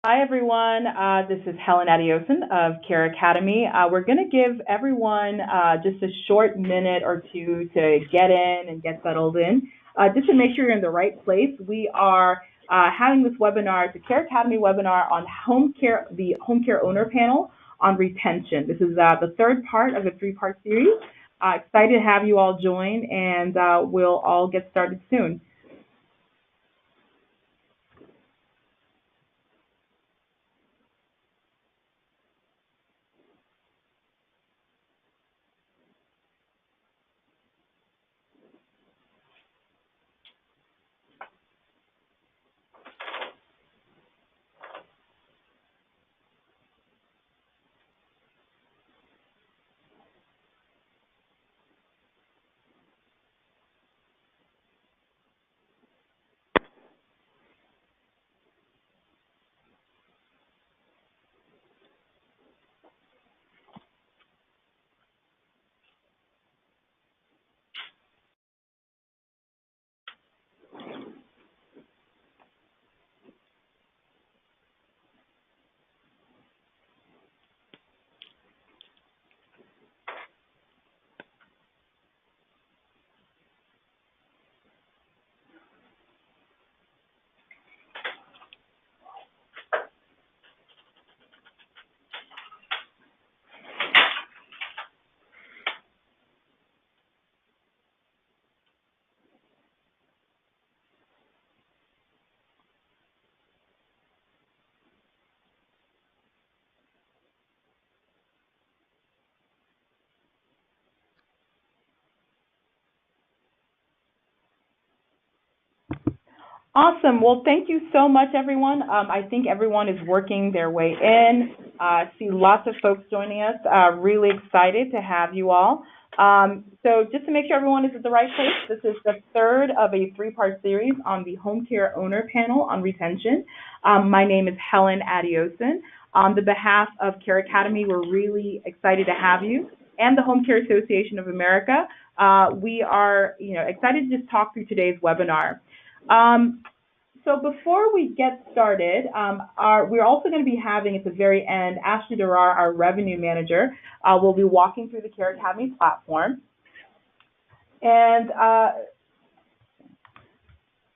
Hi, everyone. This is Helen Adioson of CareAcademy. We're going to give everyone just a short minute or two to get in and get settled in. Just to make sure you're in the right place, we are having this webinar. It's a CareAcademy webinar on the home care owner panel on retention. This is the third part of a three-part series. Excited to have you all join, and we'll all get started soon. Awesome. Well, thank you so much, everyone. I think everyone is working their way in. I see lots of folks joining us. Really excited to have you all. So just to make sure everyone is at the right place, this is the third of a three-part series on the home care owner panel on retention. My name is Helen Adioson. On the behalf of CareAcademy, we're really excited to have you, and the Home Care Association of America. We are excited to just talk through today's webinar. So before we get started, we're also going to be having at the very end, Ashley Durar, our revenue manager, will be walking through the CareAcademy platform. And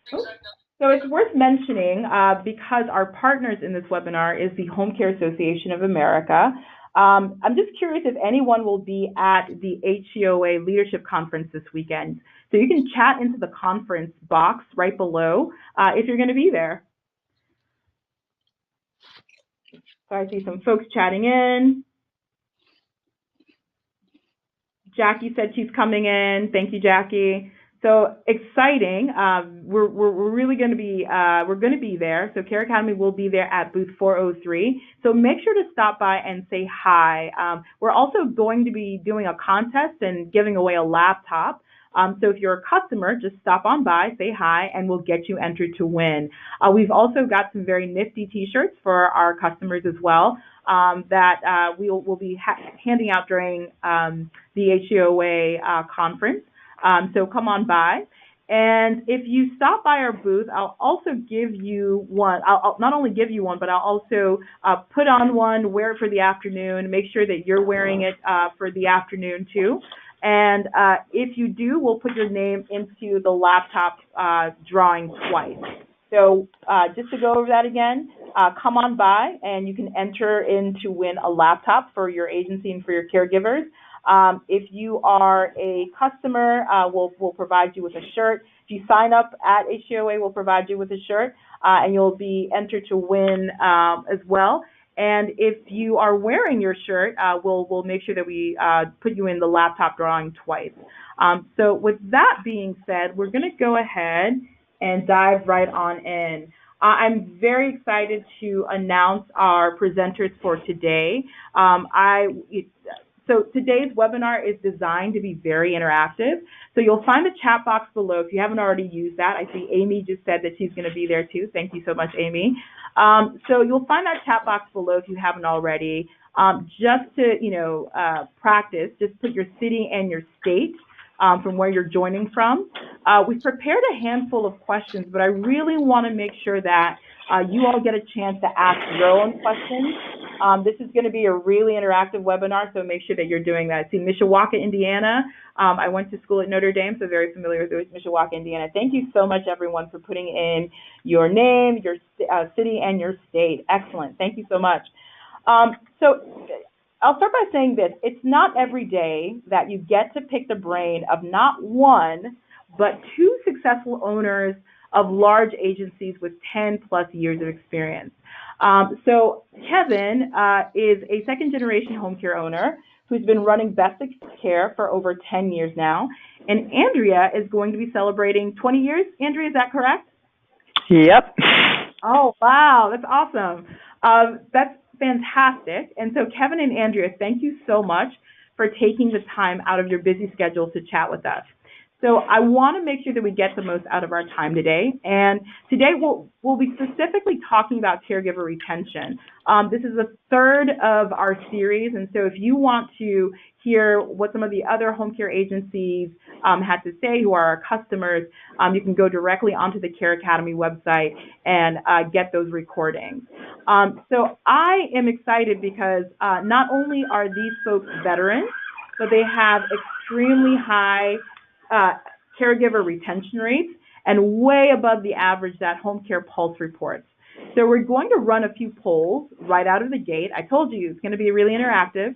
so it's worth mentioning, because our partners in this webinar is the Home Care Association of America. I'm just curious if anyone will be at the HCOA Leadership Conference this weekend. So you can chat into the conference box right below if you're going to be there. So I see some folks chatting in. Jackie said she's coming in. Thank you, Jackie. So exciting. We're really going to be there. So CareAcademy will be there at booth 403. So make sure to stop by and say hi. We're also going to be doing a contest and giving away a laptop. So if you're a customer, just stop on by, say hi, and we'll get you entered to win. We've also got some very nifty T-shirts for our customers as well that we'll be handing out during the HCOA conference. So come on by. And if you stop by our booth, I'll also give you one. I'll not only give you one, but I'll also put on one, wear it for the afternoon, make sure that you're wearing it for the afternoon too. And if you do, we'll put your name into the laptop drawing twice. So just to go over that again, come on by and you can enter in to win a laptop for your agency and for your caregivers. If you are a customer, we'll provide you with a shirt. If you sign up at HCOA, we'll provide you with a shirt, and you'll be entered to win as well. And if you are wearing your shirt, we'll make sure that we put you in the laptop drawing twice. So with that being said, we're going to go ahead and dive right on in. I'm very excited to announce our presenters for today. So today's webinar is designed to be very interactive. So you'll find the chat box below if you haven't already used that. I see Amy just said that she's going to be there too. Thank you so much, Amy. So you'll find that chat box below if you haven't already. Just to practice, just put your city and your state from where you're joining from. We've prepared a handful of questions, but I really want to make sure that You all get a chance to ask your own questions. This is going to be a really interactive webinar, so make sure that you're doing that. See, Mishawaka, Indiana. I went to school at Notre Dame, so very familiar with Mishawaka, Indiana. Thank you so much, everyone, for putting in your name, your city, and your state. Excellent. Thank you so much. So I'll start by saying this. It's not every day that you get to pick the brain of not one, but two successful owners of large agencies with 10+ years of experience. So Kevin is a second-generation home care owner who's been running Best Care for over 10 years now. And Andrea is going to be celebrating 20 years. Andrea, is that correct? Yep. Oh, wow. That's awesome. That's fantastic. And so Kevin and Andrea, thank you so much for taking the time out of your busy schedule to chat with us. So I want to make sure that we get the most out of our time today. And today we'll be specifically talking about caregiver retention. This is the third of our series. And so if you want to hear what some of the other home care agencies had to say, who are our customers, you can go directly onto the CareAcademy website and get those recordings. So I am excited because not only are these folks veterans, but they have extremely high caregiver retention rates and way above the average that Home Care Pulse reports. So we're going to run a few polls right out of the gate. I told you it's going to be really interactive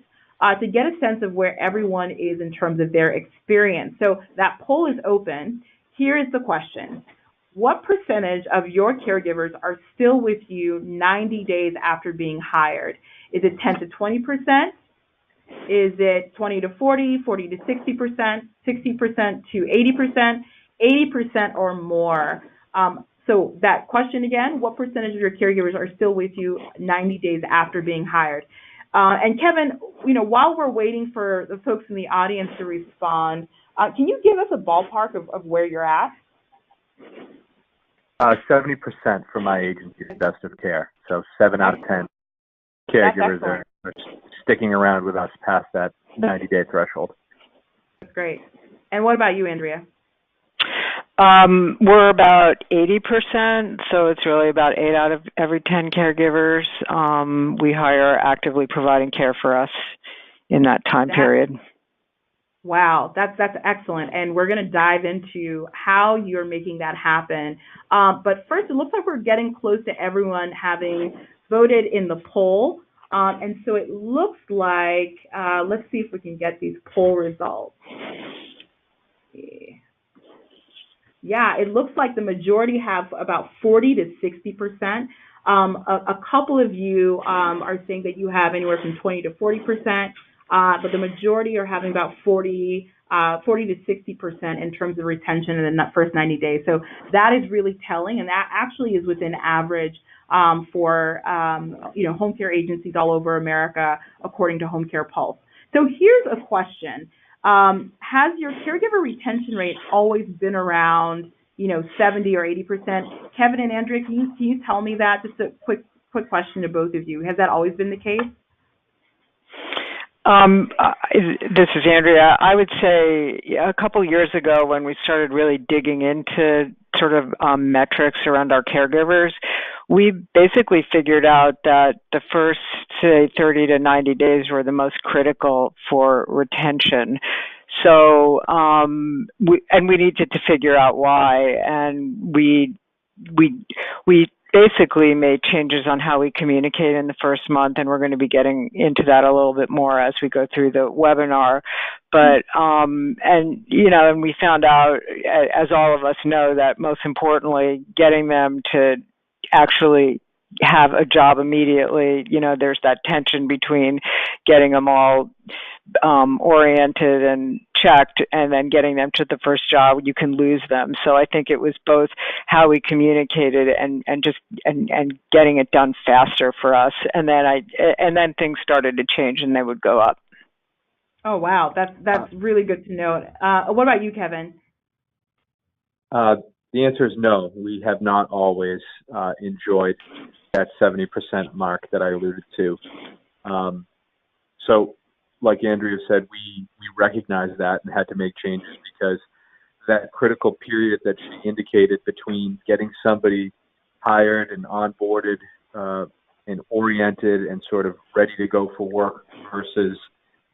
to get a sense of where everyone is in terms of their experience. So that poll is open. Here is the question. What percentage of your caregivers are still with you 90 days after being hired? Is it 10 to 20%? Is it 20 to 40, 40 to 60%, 60% to 80%, 80% or more? So that question again, what percentage of your caregivers are still with you 90 days after being hired? And Kevin, while we're waiting for the folks in the audience to respond, can you give us a ballpark of where you're at? 70% for my agency's Best of Care. So 7 out of 10 caregivers are sticking around with us past that 90-day threshold. That's great. And what about you, Andrea? We're about 80%, so it's really about 8 out of every 10 caregivers we hire actively providing care for us in that time period. Wow, that's excellent. And we're going to dive into how you're making that happen. But first, it looks like we're getting close to everyone having voted in the poll. And so it looks like, let's see if we can get these poll results. Yeah, it looks like the majority have about 40 to 60%. A couple of you are saying that you have anywhere from 20 to 40%, but the majority are having about 40 to 60% in terms of retention in the first 90 days. So that is really telling, and that actually is within average for home care agencies all over America, according to Home Care Pulse. So here's a question. Has your caregiver retention rate always been around, 70 or 80%? Kevin and Andrea, can you tell me that? Just a quick question to both of you. Has that always been the case? This is Andrea. I would say a couple years ago when we started really digging into sort of metrics around our caregivers, we basically figured out that the first, say, 30 to 90 days were the most critical for retention. So, we needed to figure out why, and we basically made changes on how we communicate in the first month, and we're going to be getting into that a little bit more as we go through the webinar. But, and we found out, as all of us know, that most importantly, getting them to actually have a job immediately, there's that tension between getting them all oriented and checked and then getting them to the first job. You can lose them. So I think it was both how we communicated and getting it done faster for us. And then things started to change and they would go up. Oh, wow. That's really good to know. What about you, Kevin? The answer is no. We have not always enjoyed that 70% mark that I alluded to. So, like Andrea said, we recognized that and had to make changes because that critical period that she indicated between getting somebody hired and onboarded and oriented and sort of ready to go for work versus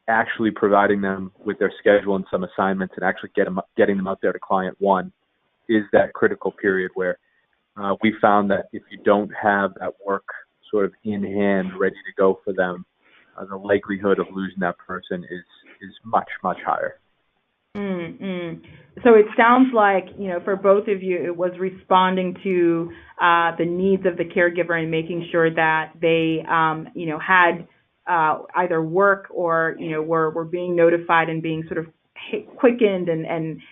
actually providing them with their schedule and some assignments and actually getting them out there to client one is that critical period where we found that if you don't have that work sort of in hand ready to go for them, the likelihood of losing that person is much, much higher. So it sounds like, for both of you, it was responding to the needs of the caregiver and making sure that they, had either work or, were being notified and being sort of quickened and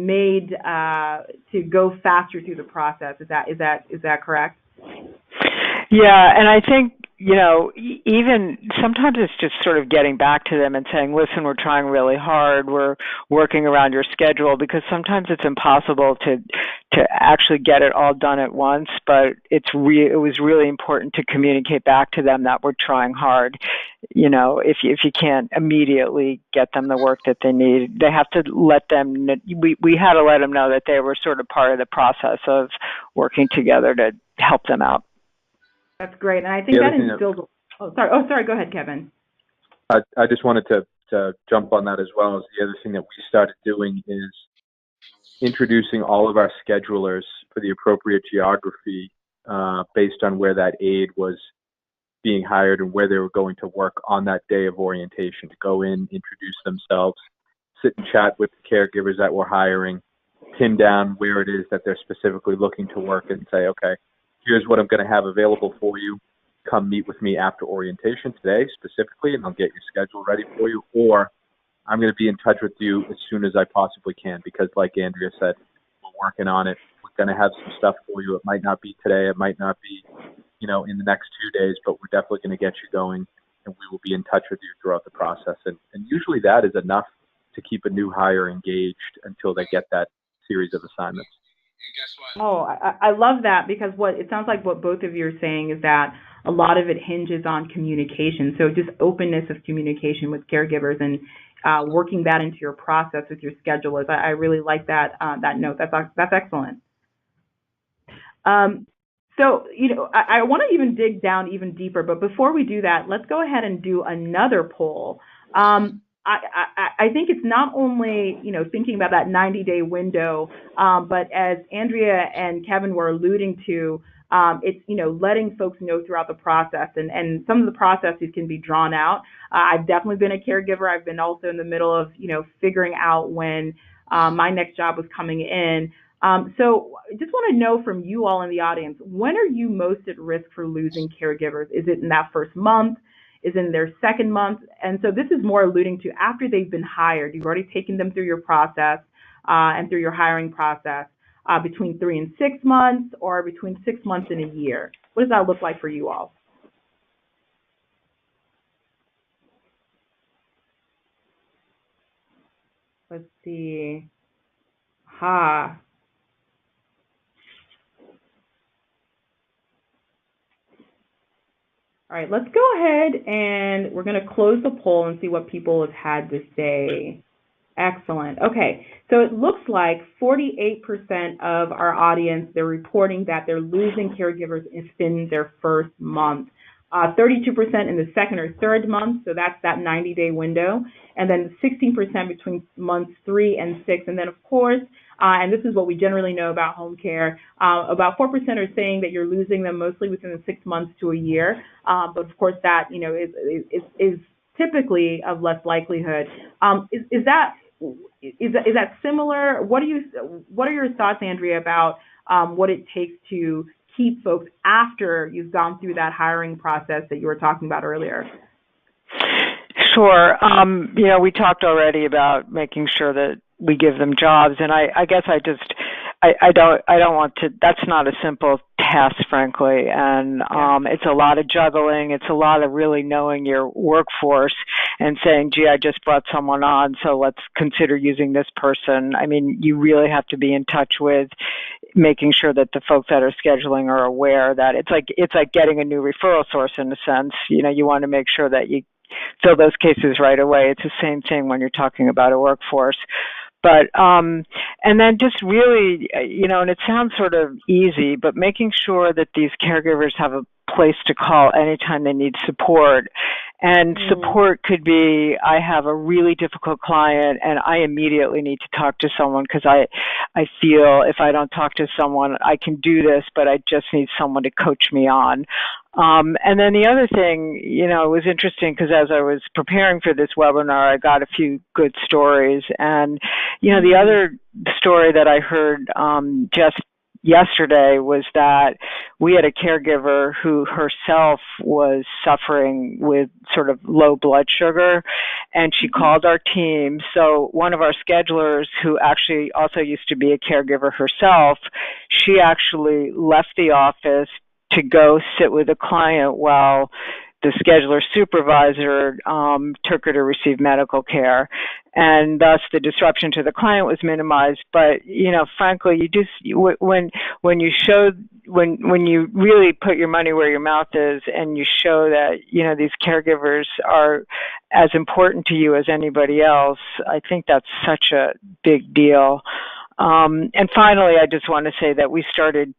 made to go faster through the process. Is that correct? Yeah, and I think, even sometimes it's just sort of getting back to them and saying, listen, we're trying really hard, we're working around your schedule, because sometimes it's impossible to actually get it all done at once, but it was really important to communicate back to them that we're trying hard. If you can't immediately get them the work that they need, they have to let them, we had to let them know that they were sort of part of the process of working together to help them out. That's great, and I think that instills. Sorry. Go ahead, Kevin. I just wanted to jump on that as well. As the other thing that we started doing is introducing all of our schedulers for the appropriate geography based on where that aide was being hired and where they were going to work on that day of orientation, to go in, introduce themselves, sit and chat with the caregivers that we're hiring, pin down where it is that they're specifically looking to work, and say, okay, here's what I'm going to have available for you. Come meet with me after orientation today specifically, and I'll get your schedule ready for you. Or I'm going to be in touch with you as soon as I possibly can, because like Andrea said, we're working on it. We're going to have some stuff for you. It might not be today. It might not be, in the next 2 days, but we're definitely going to get you going, and we will be in touch with you throughout the process. And usually that is enough to keep a new hire engaged until they get that series of assignments. Oh, I love that, because it sounds like what both of you are saying is that a lot of it hinges on communication. So just openness of communication with caregivers and working that into your process with your schedulers. I really like that note. That's excellent. So, I want to even dig down even deeper, but before we do that, let's go ahead and do another poll. I think it's not only, thinking about that 90-day window, but as Andrea and Kevin were alluding to, it's, letting folks know throughout the process, and some of the processes can be drawn out. I've definitely been a caregiver. I've been also in the middle of, figuring out when my next job was coming in. So I just want to know from you all in the audience, when are you most at risk for losing caregivers? Is it in that first month? Is in their second month? And so this is more alluding to after they've been hired. You've already taken them through your process and through your hiring process, between 3 and 6 months, or between 6 months and a year. What does that look like for you all? Let's see. All right, let's go ahead and we're going to close the poll and see what people have had to say. Excellent. Okay, so it looks like 48% of our audience, they're reporting that they're losing caregivers within their first month. 32% in the second or third month, so that's that 90-day window, and then 16% between months 3 and 6. And then, of course, and this is what we generally know about home care, about 4% are saying that you're losing them mostly within the 6 months to a year. But of course, that is typically of less likelihood. Is that similar? What are your thoughts, Andrea, about what it takes to keep folks after you've gone through that hiring process that you were talking about earlier? Sure. We talked already about making sure that we give them jobs, and I guess I don't want to. That's not a simple task, frankly, and it's a lot of juggling. It's a lot of really knowing your workforce and saying, "Gee, I just brought someone on, so let's consider using this person." I mean, you really have to be in touch with making sure that the folks that are scheduling are aware that it's like getting a new referral source in a sense. You want to make sure that you fill those cases right away. It's the same thing when you're talking about a workforce. But and then just really, and it sounds sort of easy, but making sure that these caregivers have a place to call anytime they need support. And support could be, I have a really difficult client and I immediately need to talk to someone because I feel if I don't talk to someone, I can do this, but I just need someone to coach me on. And then the other thing, it was interesting because as I was preparing for this webinar, I got a few good stories. And, the other story that I heard just yesterday was that we had a caregiver who herself was suffering with sort of low blood sugar, and she called our team. So one of our schedulers, who actually also used to be a caregiver herself, she actually left the office to go sit with a client while the scheduler supervisor took her to receive medical care, and thus the disruption to the client was minimized. But frankly, you just when you really put your money where your mouth is, and you show that these caregivers are as important to you as anybody else, I think that's such a big deal. And finally, I just want to say that we started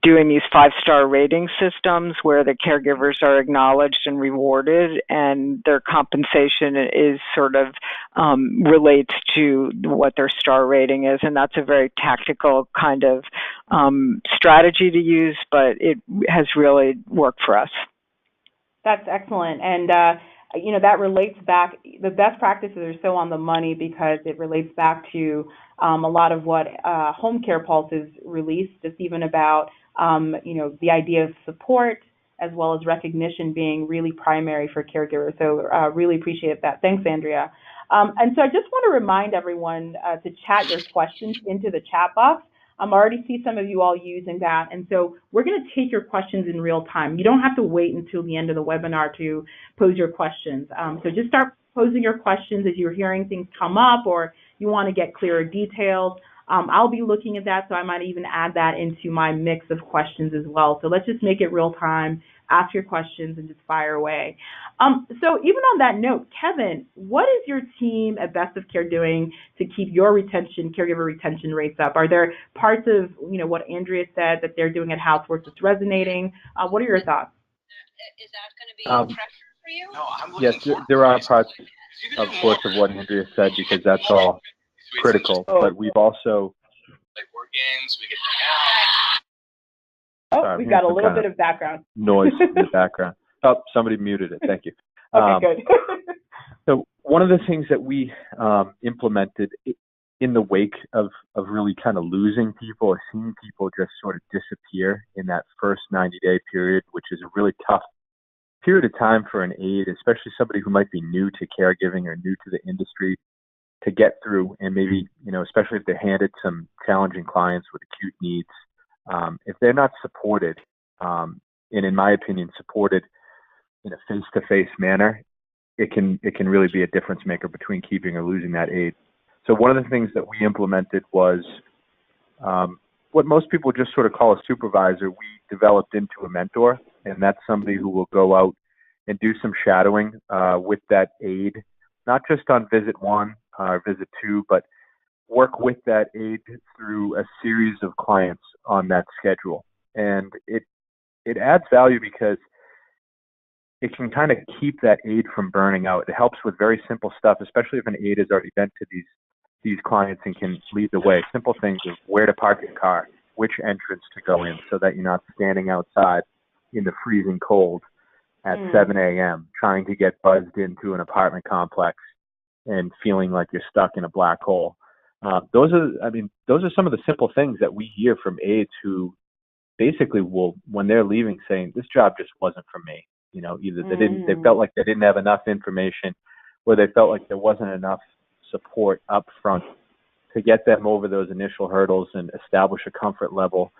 doing these 5-star rating systems where the caregivers are acknowledged and rewarded, and their compensation is sort of relates to what their star rating is. And that's a very tactical kind of strategy to use, but it has really worked for us. That's excellent. And that relates back, the best practices are so on the money because it relates back to a lot of what Home Care Pulse has released, just even about, the idea of support as well as recognition being really primary for caregivers. So really appreciate that. Thanks, Andrea. And so I just want to remind everyone to chat your questions into the chat box. I already see some of you all using that. And so we're going to take your questions in real time. You don't have to wait until the end of the webinar to pose your questions. So just start posing your questions as you're hearing things come up or you want to get clearer details. I'll be looking at that, so I might even add that into my mix of questions as well. So let's just make it real time, ask your questions, and just fire away. So even on that note, Kevin, what is your team at Best of Care doing to keep your caregiver retention rates up? Are there parts of what Andrea said that they're doing at HouseWorks that's resonating? What are your thoughts? Is that going to be pressure for you? No, yes, there are parts, of course, of what Andrea said because that's all critical, but we've also like board games, we get we've got a little bit of background noise in the background. Oh, somebody muted it. Thank you. Okay, good. So one of the things that we implemented in the wake of really kind of losing people or seeing people just sort of disappear in that first 90-day period, which is a really tough period of time for an aide, especially somebody who might be new to caregiving or new to the industry, to get through, and maybe, especially if they're handed some challenging clients with acute needs, if they're not supported, and in my opinion, supported in a face-to-face manner, it can really be a difference maker between keeping or losing that aide. So one of the things that we implemented was what most people just sort of call a supervisor. We developed into a mentor, and that's somebody who will go out and do some shadowing with that aide, not just on visit 1 or visit 2, but work with that aide through a series of clients on that schedule. And it adds value because it can kind of keep that aide from burning out. It helps with very simple stuff, especially if an aide has already been to these clients and can lead the way. Simple things of where to park your car, which entrance to go in, so that you're not standing outside in the freezing cold at 7 a.m. trying to get buzzed into an apartment complex and feeling like you're stuck in a black hole. Those are some of the simple things that we hear from aides who basically will, when they're leaving, saying, this job just wasn't for me. Either they felt like they didn't have enough information, or they felt like there wasn't enough support up front to get them over those initial hurdles and establish a comfort level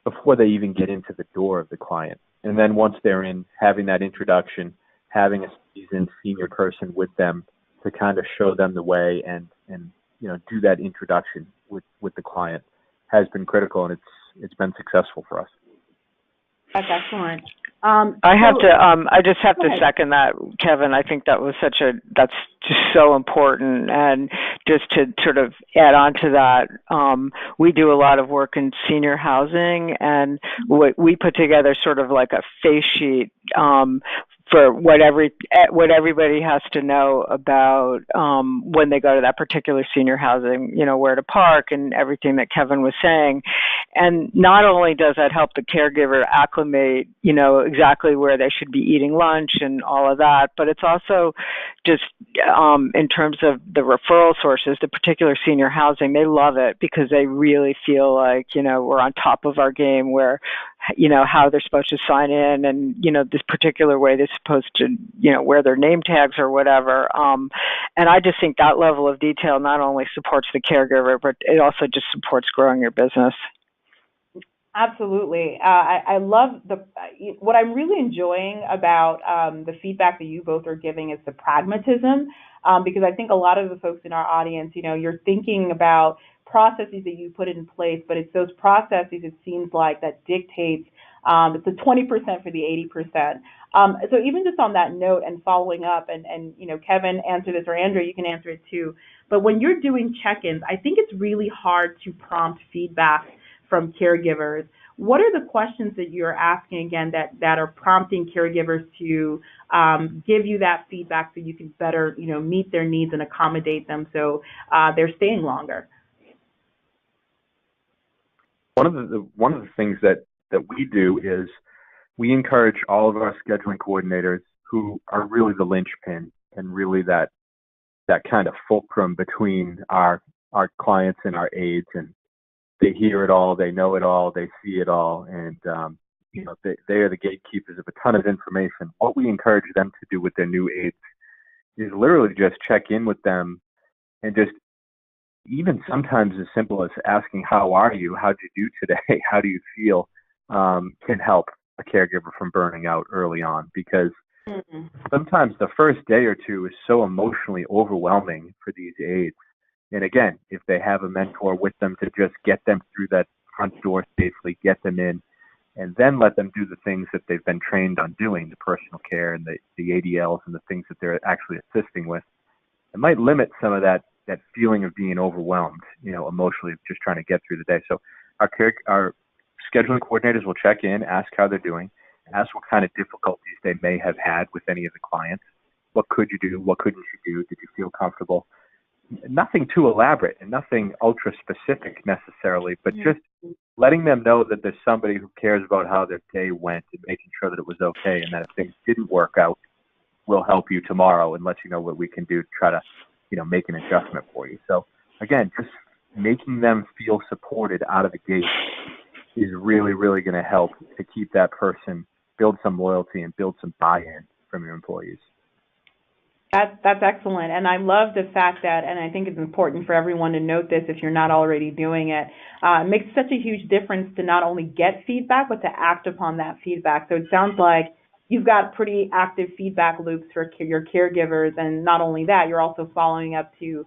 before they even get into the door of the client. And then once they're in, having that introduction, having a seasoned senior person with them to kind of show them the way and do that introduction with the client has been critical, and it's been successful for us. That's excellent. I just have to ahead. second that, Kevin. I think that's just so important. And just to sort of add on to that, we do a lot of work in senior housing, and we put together sort of like a face sheet for what everybody has to know about when they go to that particular senior housing, where to park and everything that Kevin was saying. And not only does that help the caregiver acclimate, exactly where they should be eating lunch and all of that, but it's also just in terms of the referral sources, the particular senior housing, they love it because they really feel like, we're on top of our game, where, how they're supposed to sign in and, this particular way they're supposed to, wear their name tags or whatever. And I just think that level of detail not only supports the caregiver, but it also just supports growing your business. Absolutely. I love what I'm really enjoying about the feedback that you both are giving is the pragmatism, because I think a lot of the folks in our audience, you're thinking about processes that you put in place, but it's those processes, it seems like, that dictates it's the 20% for the 80%. So even just on that note and following up, and Kevin answered this, or Andrea, you can answer it too, but when you're doing check-ins, I think it's really hard to prompt feedback from caregivers. What are the questions that you're asking, again, that are prompting caregivers to give you that feedback so you can better, meet their needs and accommodate them so they're staying longer? One of the things that we do is we encourage all of our scheduling coordinators, who are really the linchpin and really that kind of fulcrum between our clients and our aides, and they hear it all, they know it all, they see it all, and they are the gatekeepers of a ton of information. What we encourage them to do with their new aides is literally just check in with them, and just even sometimes as simple as asking, how are you? How'd you do today? How do you feel? Can help a caregiver from burning out early on, because sometimes the first day or two is so emotionally overwhelming for these aides. And again, if they have a mentor with them to just get them through that front door safely, get them in, and then let them do the things that they've been trained on doing, the personal care and the ADLs and the things that they're actually assisting with, it might limit some of that feeling of being overwhelmed, emotionally, just trying to get through the day. So our scheduling coordinators will check in, ask how they're doing, ask what kind of difficulties they may have had with any of the clients. What could you do? What couldn't you do? Did you feel comfortable? Nothing too elaborate and nothing ultra specific necessarily, but just letting them know that there's somebody who cares about how their day went and making sure that it was okay, and that if things didn't work out, we'll help you tomorrow and let you know what we can do to try to, make an adjustment for you. So again, just making them feel supported out of the gate is really, really going to help to keep that person, build some loyalty and build some buy-in from your employees. That's excellent, and I love the fact that, and I think it's important for everyone to note this if you're not already doing it, it makes such a huge difference to not only get feedback, but to act upon that feedback. So it sounds like you've got pretty active feedback loops for your caregivers, and not only that, you're also following up to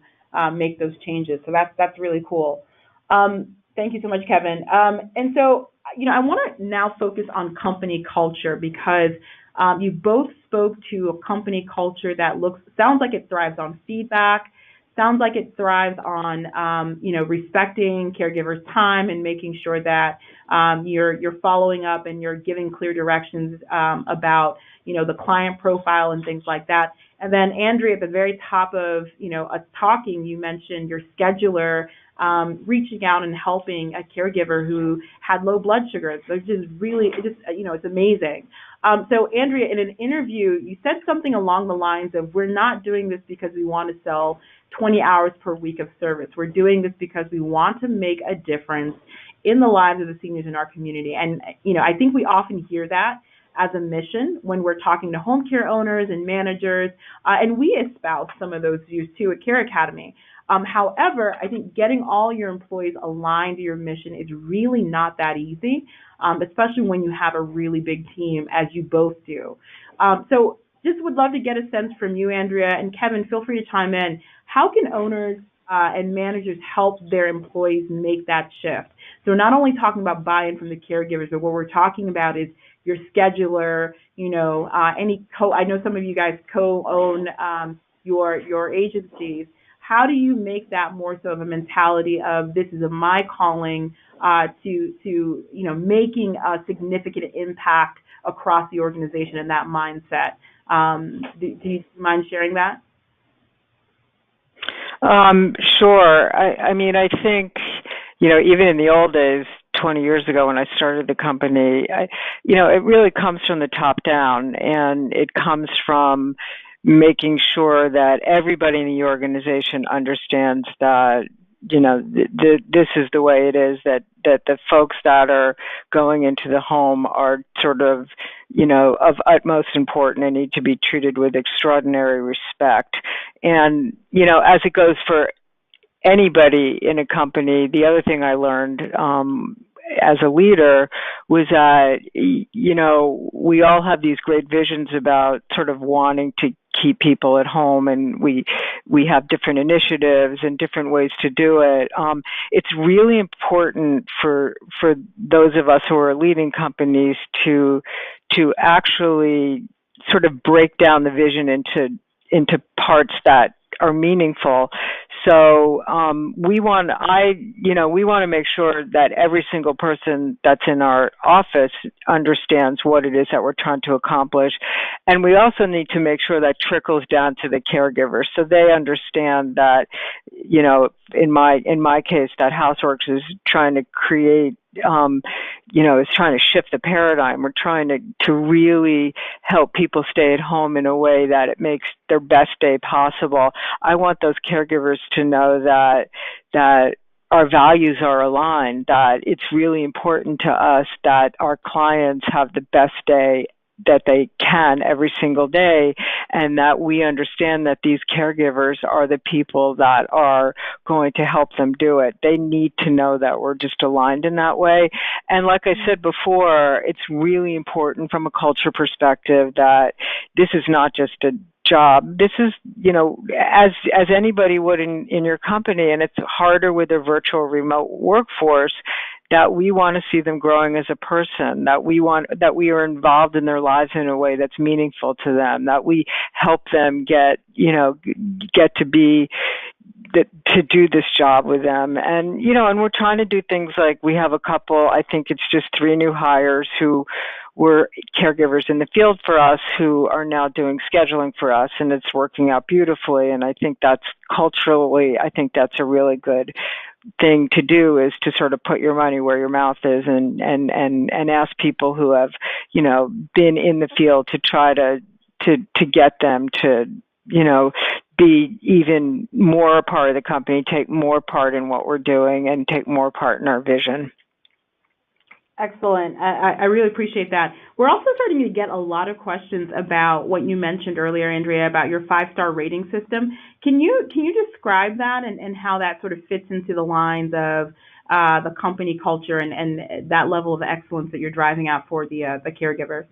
make those changes. So that's really cool. Thank you so much, Kevin. And so, I want to now focus on company culture, because you both spoke to a company culture that sounds like it thrives on feedback, sounds like it thrives on, respecting caregivers' time and making sure that you're following up and you're giving clear directions about, the client profile and things like that. And then, Andrea, at the very top of, talking, you mentioned your scheduler reaching out and helping a caregiver who had low blood sugar. So it's amazing. So, Andrea, in an interview, you said something along the lines of, we're not doing this because we want to sell 20 hours per week of service. We're doing this because we want to make a difference in the lives of the seniors in our community. And, I think we often hear that as a mission when we're talking to home care owners and managers, and we espouse some of those views too at CareAcademy. However, I think getting all your employees aligned to your mission is really not that easy, especially when you have a really big team, as you both do. So just would love to get a sense from you, Andrea, and Kevin, feel free to chime in. How can owners and managers help their employees make that shift? So we're not only talking about buy-in from the caregivers, but what we're talking about is your scheduler, I know some of you guys co-own your agencies. How do you make that more so of a mentality of this is my calling to making a significant impact across the organization and that mindset? Do you mind sharing that? Sure. I mean, I think, even in the old days, 20 years ago when I started the company, it really comes from the top down, and it comes from making sure that everybody in the organization understands that, this is the way it is, that the folks that are going into the home are sort of, of utmost importance and need to be treated with extraordinary respect. And, as it goes for anybody in a company, the other thing I learned as a leader was that, we all have these great visions about sort of wanting to keep people at home, and we have different initiatives and different ways to do it. It's really important for those of us who are leading companies to actually sort of break down the vision into parts that are meaningful. So we want to make sure that every single person that's in our office understands what it is that we're trying to accomplish, and we also need to make sure that trickles down to the caregivers, so they understand that, in my case, that HouseWorks is trying to create. Is trying to shift the paradigm. We're trying to really help people stay at home in a way that it makes their best day possible. I want those caregivers to know that our values are aligned, that it's really important to us that our clients have the best day that they can every single day, and that we understand that these caregivers are the people that are going to help them do it. They need to know that we're just aligned in that way. And like I said before, it's really important from a culture perspective that this is not just a job. This is, as anybody would in your company, and it's harder with a virtual remote workforce, that we want to see them growing as a person, that we are involved in their lives in a way that's meaningful to them, that we help them get to be to do this job with them. And, and we're trying to do things like we have a couple, I think it's just 3 new hires who were caregivers in the field for us who are now doing scheduling for us, and it's working out beautifully. And I think that's culturally, I think that's a really good thing to do, is to sort of put your money where your mouth is and ask people who have, been in the field to try to get them to, be even more a part of the company, take more part in what we're doing, and take more part in our vision. Excellent. I really appreciate that. We're also starting to get a lot of questions about what you mentioned earlier, Andrea, about your 5-star rating system. Can you describe that and how that sort of fits into the lines of the company culture and that level of excellence that you're driving out for the caregivers?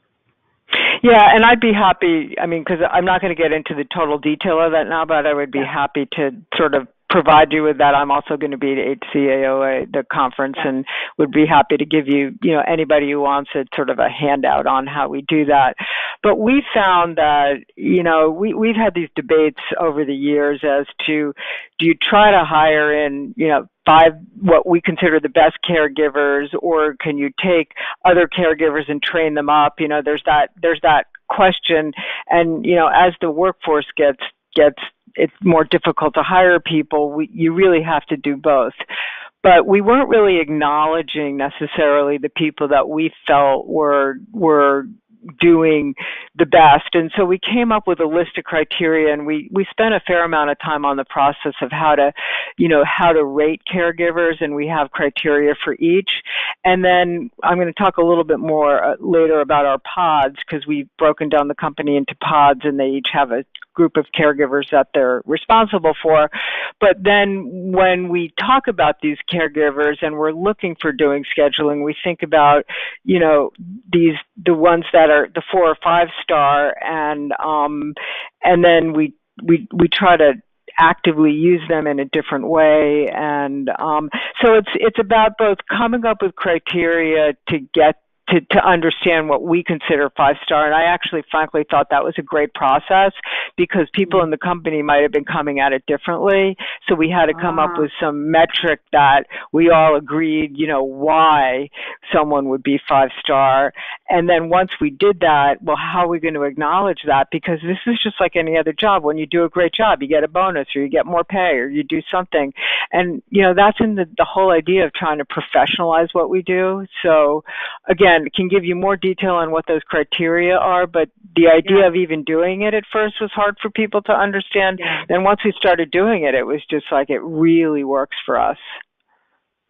Yeah, and I'd be happy, because I'm not going to get into the total detail of that now, but I would be happy to sort of provide you with that. I'm also going to be at HCAOA, the conference, and would be happy to give you, anybody who wants it, sort of a handout on how we do that. But we found that, we've had these debates over the years as to, do you try to hire in, 5 what we consider the best caregivers, or can you take other caregivers and train them up? There's that question, and as the workforce gets it's more difficult to hire people. You really have to do both. But we weren't really acknowledging necessarily the people that we felt were doing the best. And so we came up with a list of criteria, and we spent a fair amount of time on the process of how to rate caregivers, and we have criteria for each. And then I'm going to talk a little bit more later about our pods, because we've broken down the company into pods, and they each have a group of caregivers that they're responsible for. But then when we talk about these caregivers and we're looking for doing scheduling, we think about, the ones that are the 4 or 5 star, and then we try to actively use them in a different way. And so it's about both coming up with criteria to to understand what we consider 5-star. And I actually, frankly, thought that was a great process because people in the company might have been coming at it differently. So we had to come up with some metric that we all agreed, why someone would be 5-star. And then once we did that, well, how are we going to acknowledge that? Because this is just like any other job. When you do a great job, you get a bonus or you get more pay or you do something. And, that's in the whole idea of trying to professionalize what we do. So, again, it can give you more detail on what those criteria are, but the idea of even doing it at first was hard for people to understand. Then once we started doing it, it was just like it really works for us.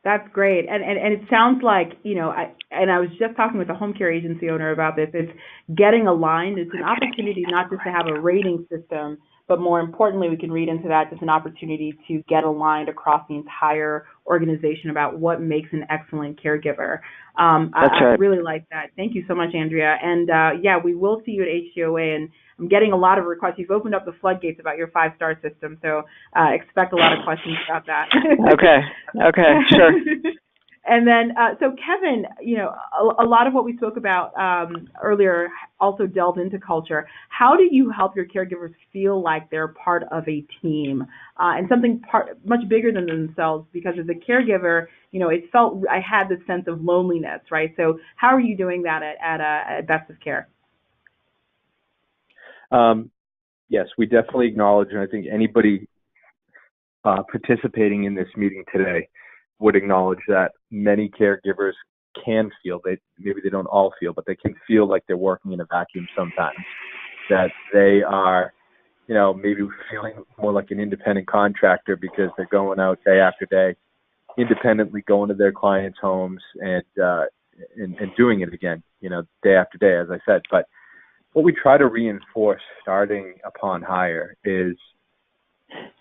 That's great. And it sounds like, I was just talking with a home care agency owner about this. It's getting aligned. It's an opportunity not just to have a rating system, but more importantly, we can read into that just an opportunity to get aligned across the entire organization about what makes an excellent caregiver. I really like that. Thank you so much, Andrea. And we will see you at HCOA. And I'm getting a lot of requests. You've opened up the floodgates about your 5-star system, so expect a lot of questions about that. Okay, sure. And then, so Kevin, a lot of what we spoke about earlier also delved into culture. How do you help your caregivers feel like they're part of a team and something much bigger than themselves? Because as a caregiver, it felt I had this sense of loneliness, right? So how are you doing that at Best of Care? Yes, we definitely acknowledge, and I think anybody participating in this meeting today would acknowledge that many caregivers can feel, maybe they don't all feel, but they can feel like they're working in a vacuum sometimes, that they are, maybe feeling more like an independent contractor because they're going out day after day, independently going to their clients' homes and doing it again, day after day, as I said. But what we try to reinforce starting upon hire is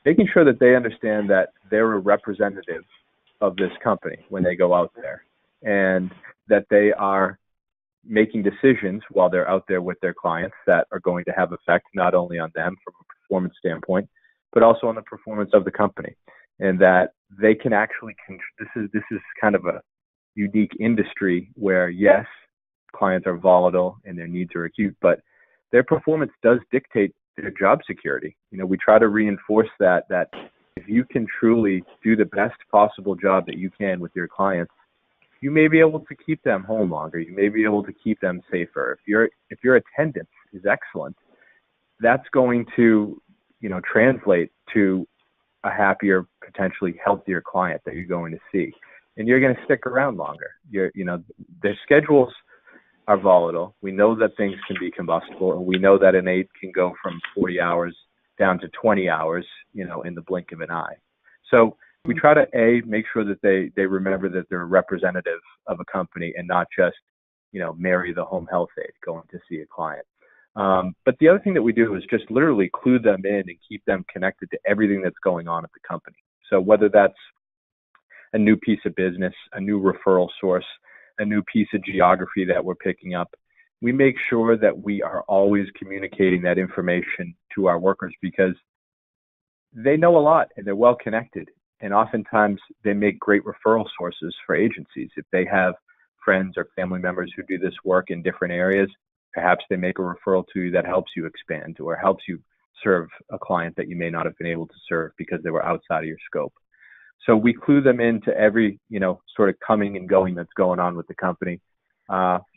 making sure that they understand that they're a representative of this company when they go out there, and that they are making decisions while they're out there with their clients that are going to have effect not only on them from a performance standpoint, but also on the performance of the company, and that they can actually this is kind of a unique industry where, yes, clients are volatile and their needs are acute, but their performance does dictate their job security. We try to reinforce that if you can truly do the best possible job that you can with your clients, you may be able to keep them home longer. You may be able to keep them safer. If your attendance is excellent, that's going to, translate to a happier, potentially healthier client that you're going to see, and you're going to stick around longer. Their schedules are volatile. We know that things can be combustible, and we know that an aide can go from 40 hours down to 20 hours, in the blink of an eye. So we try to, make sure that they remember that they're a representative of a company and not just, marry the home health aide going to see a client. But the other thing that we do is just literally clue them in and keep them connected to everything that's going on at the company. So whether that's a new piece of business, a new referral source, a new piece of geography that we're picking up, we make sure that we are always communicating that information to our workers because they know a lot and they're well connected. And oftentimes they make great referral sources for agencies. If they have friends or family members who do this work in different areas, perhaps they make a referral to you that helps you expand or helps you serve a client that you may not have been able to serve because they were outside of your scope. So we clue them into every, sort of coming and going that's going on with the company.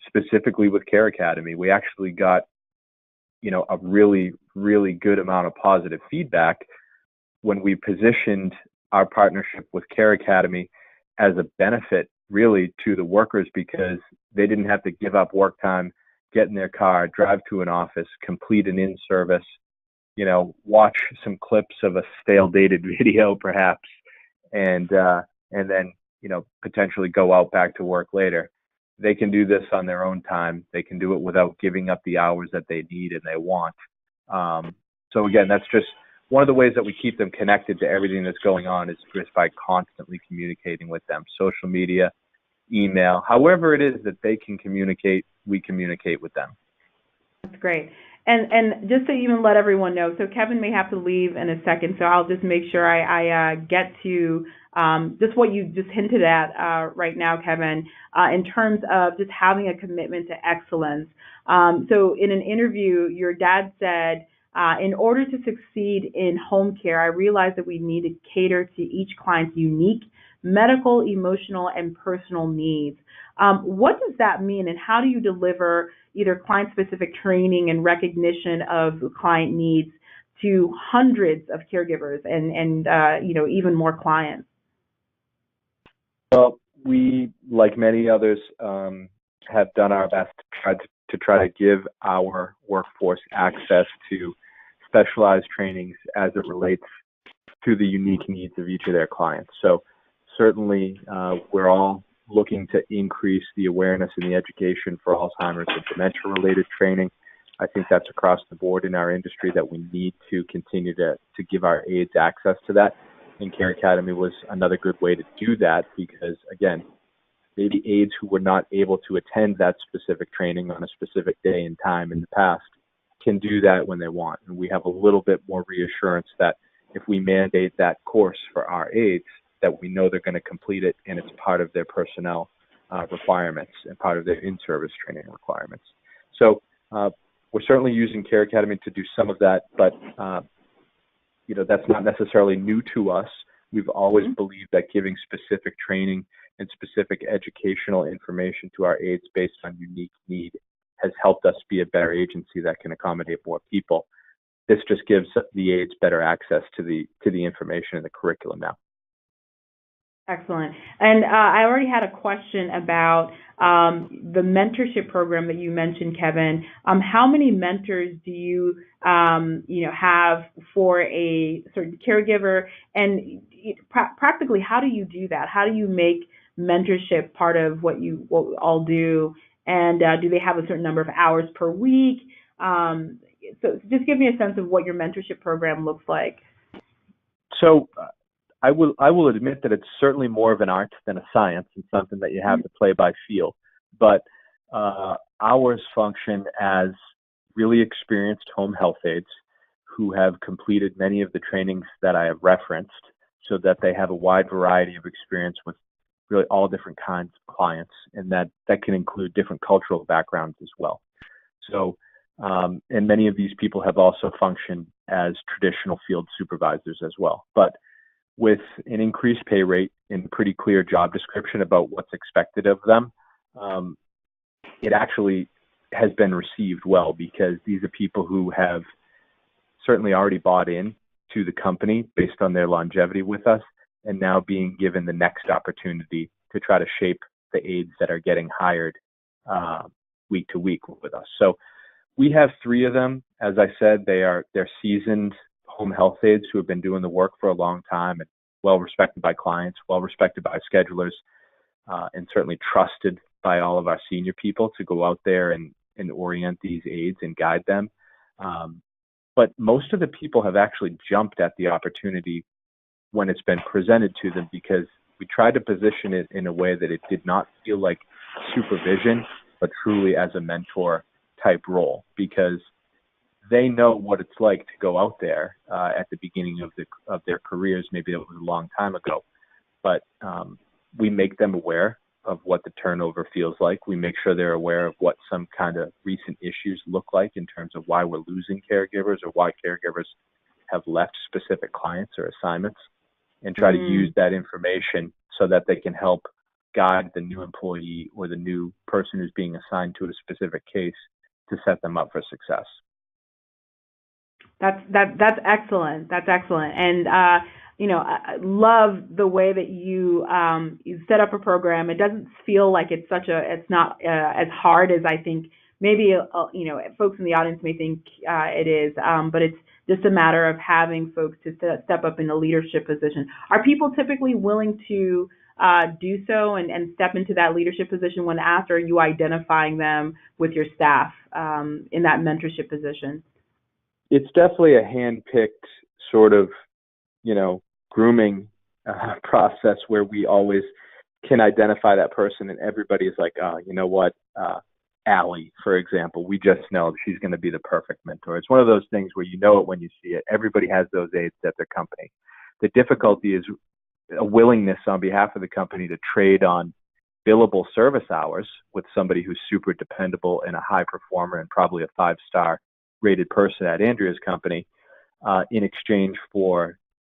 Specifically with CareAcademy, we actually got, a really, really good amount of positive feedback when we positioned our partnership with CareAcademy as a benefit really to the workers because they didn't have to give up work time, get in their car, drive to an office, complete an in-service, watch some clips of a stale dated video perhaps, and then, potentially go out back to work later. They can do this on their own time. They can do it without giving up the hours that they need and they want. So again, that's just one of the ways that we keep them connected to everything that's going on is just by constantly communicating with them. Social media, email, however it is that they can communicate, we communicate with them. That's great. And just to even let everyone know, so Kevin may have to leave in a second, so I'll just make sure I get to just what you just hinted at right now, Kevin, in terms of just having a commitment to excellence. So in an interview, your dad said, in order to succeed in home care, I realized that we need to cater to each client's unique medical, emotional, and personal needs. What does that mean, and how do you deliver either client-specific training and recognition of client needs to hundreds of caregivers and even more clients? Well, we, like many others, have done our best to try to give our workforce access to specialized trainings as it relates to the unique needs of each of their clients. So certainly, we're all looking to increase the awareness and the education for Alzheimer's and dementia-related training. I think that's across the board in our industry, that we need to continue to give our aides access to that. And CareAcademy was another good way to do that, because, again, maybe aides who were not able to attend that specific training on a specific day and time in the past can do that when they want. And we have a little bit more reassurance that if we mandate that course for our aides, that we know they're going to complete it, and it's part of their personnel requirements and part of their in-service training requirements. So we're certainly using CareAcademy to do some of that, but that's not necessarily new to us. We've always believed that giving specific training and specific educational information to our aides based on unique need has helped us be a better agency that can accommodate more people. This just gives the aides better access to the information in the curriculum now. Excellent. And I already had a question about the mentorship program that you mentioned, Kevin. How many mentors do you have for a certain caregiver? And practically, how do you do that? How do you make mentorship part of what you all do? And do they have a certain number of hours per week? So just give me a sense of what your mentorship program looks like. So I will admit that it's certainly more of an art than a science, and something that you have to play by feel. But ours function as really experienced home health aides who have completed many of the trainings that I have referenced, so that they have a wide variety of experience with really all different kinds of clients, and that can include different cultural backgrounds as well. So, and many of these people have also functioned as traditional field supervisors as well. But with an increased pay rate and pretty clear job description about what's expected of them, it actually has been received well, because these are people who have certainly already bought in to the company based on their longevity with us, and now being given the next opportunity to try to shape the aides that are getting hired week to week with us. So we have 3 of them. As I said, they're seasoned home health aides who have been doing the work for a long time, and well respected by clients, well respected by schedulers, and certainly trusted by all of our senior people to go out there and orient these aides and guide them. But most of the people have actually jumped at the opportunity when it's been presented to them, because we tried to position it in a way that it did not feel like supervision, but truly as a mentor type role, because they know what it's like to go out there at the beginning of their careers. Maybe it was a long time ago, but we make them aware of what the turnover feels like. We make sure they're aware of what some kind of recent issues look like in terms of why we're losing caregivers, or why caregivers have left specific clients or assignments, and try to use that information so that they can help guide the new employee or the new person who's being assigned to a specific case to set them up for success. That's excellent. That's excellent. And I love the way that you set up a program. It doesn't feel like it's not as hard as I think maybe folks in the audience may think it is, but it's just a matter of having folks to step up in a leadership position. Are people typically willing to do so and step into that leadership position when asked, or are you identifying them with your staff in that mentorship position? It's definitely a hand-picked sort of, grooming process, where we always can identify that person, and everybody is like, oh, you know what, Allie, for example. We just know she's going to be the perfect mentor. It's one of those things where you know it when you see it. Everybody has those aides at their company. The difficulty is a willingness on behalf of the company to trade on billable service hours with somebody who's super dependable and a high performer and probably a 5-star rated person at Andrea's company in exchange for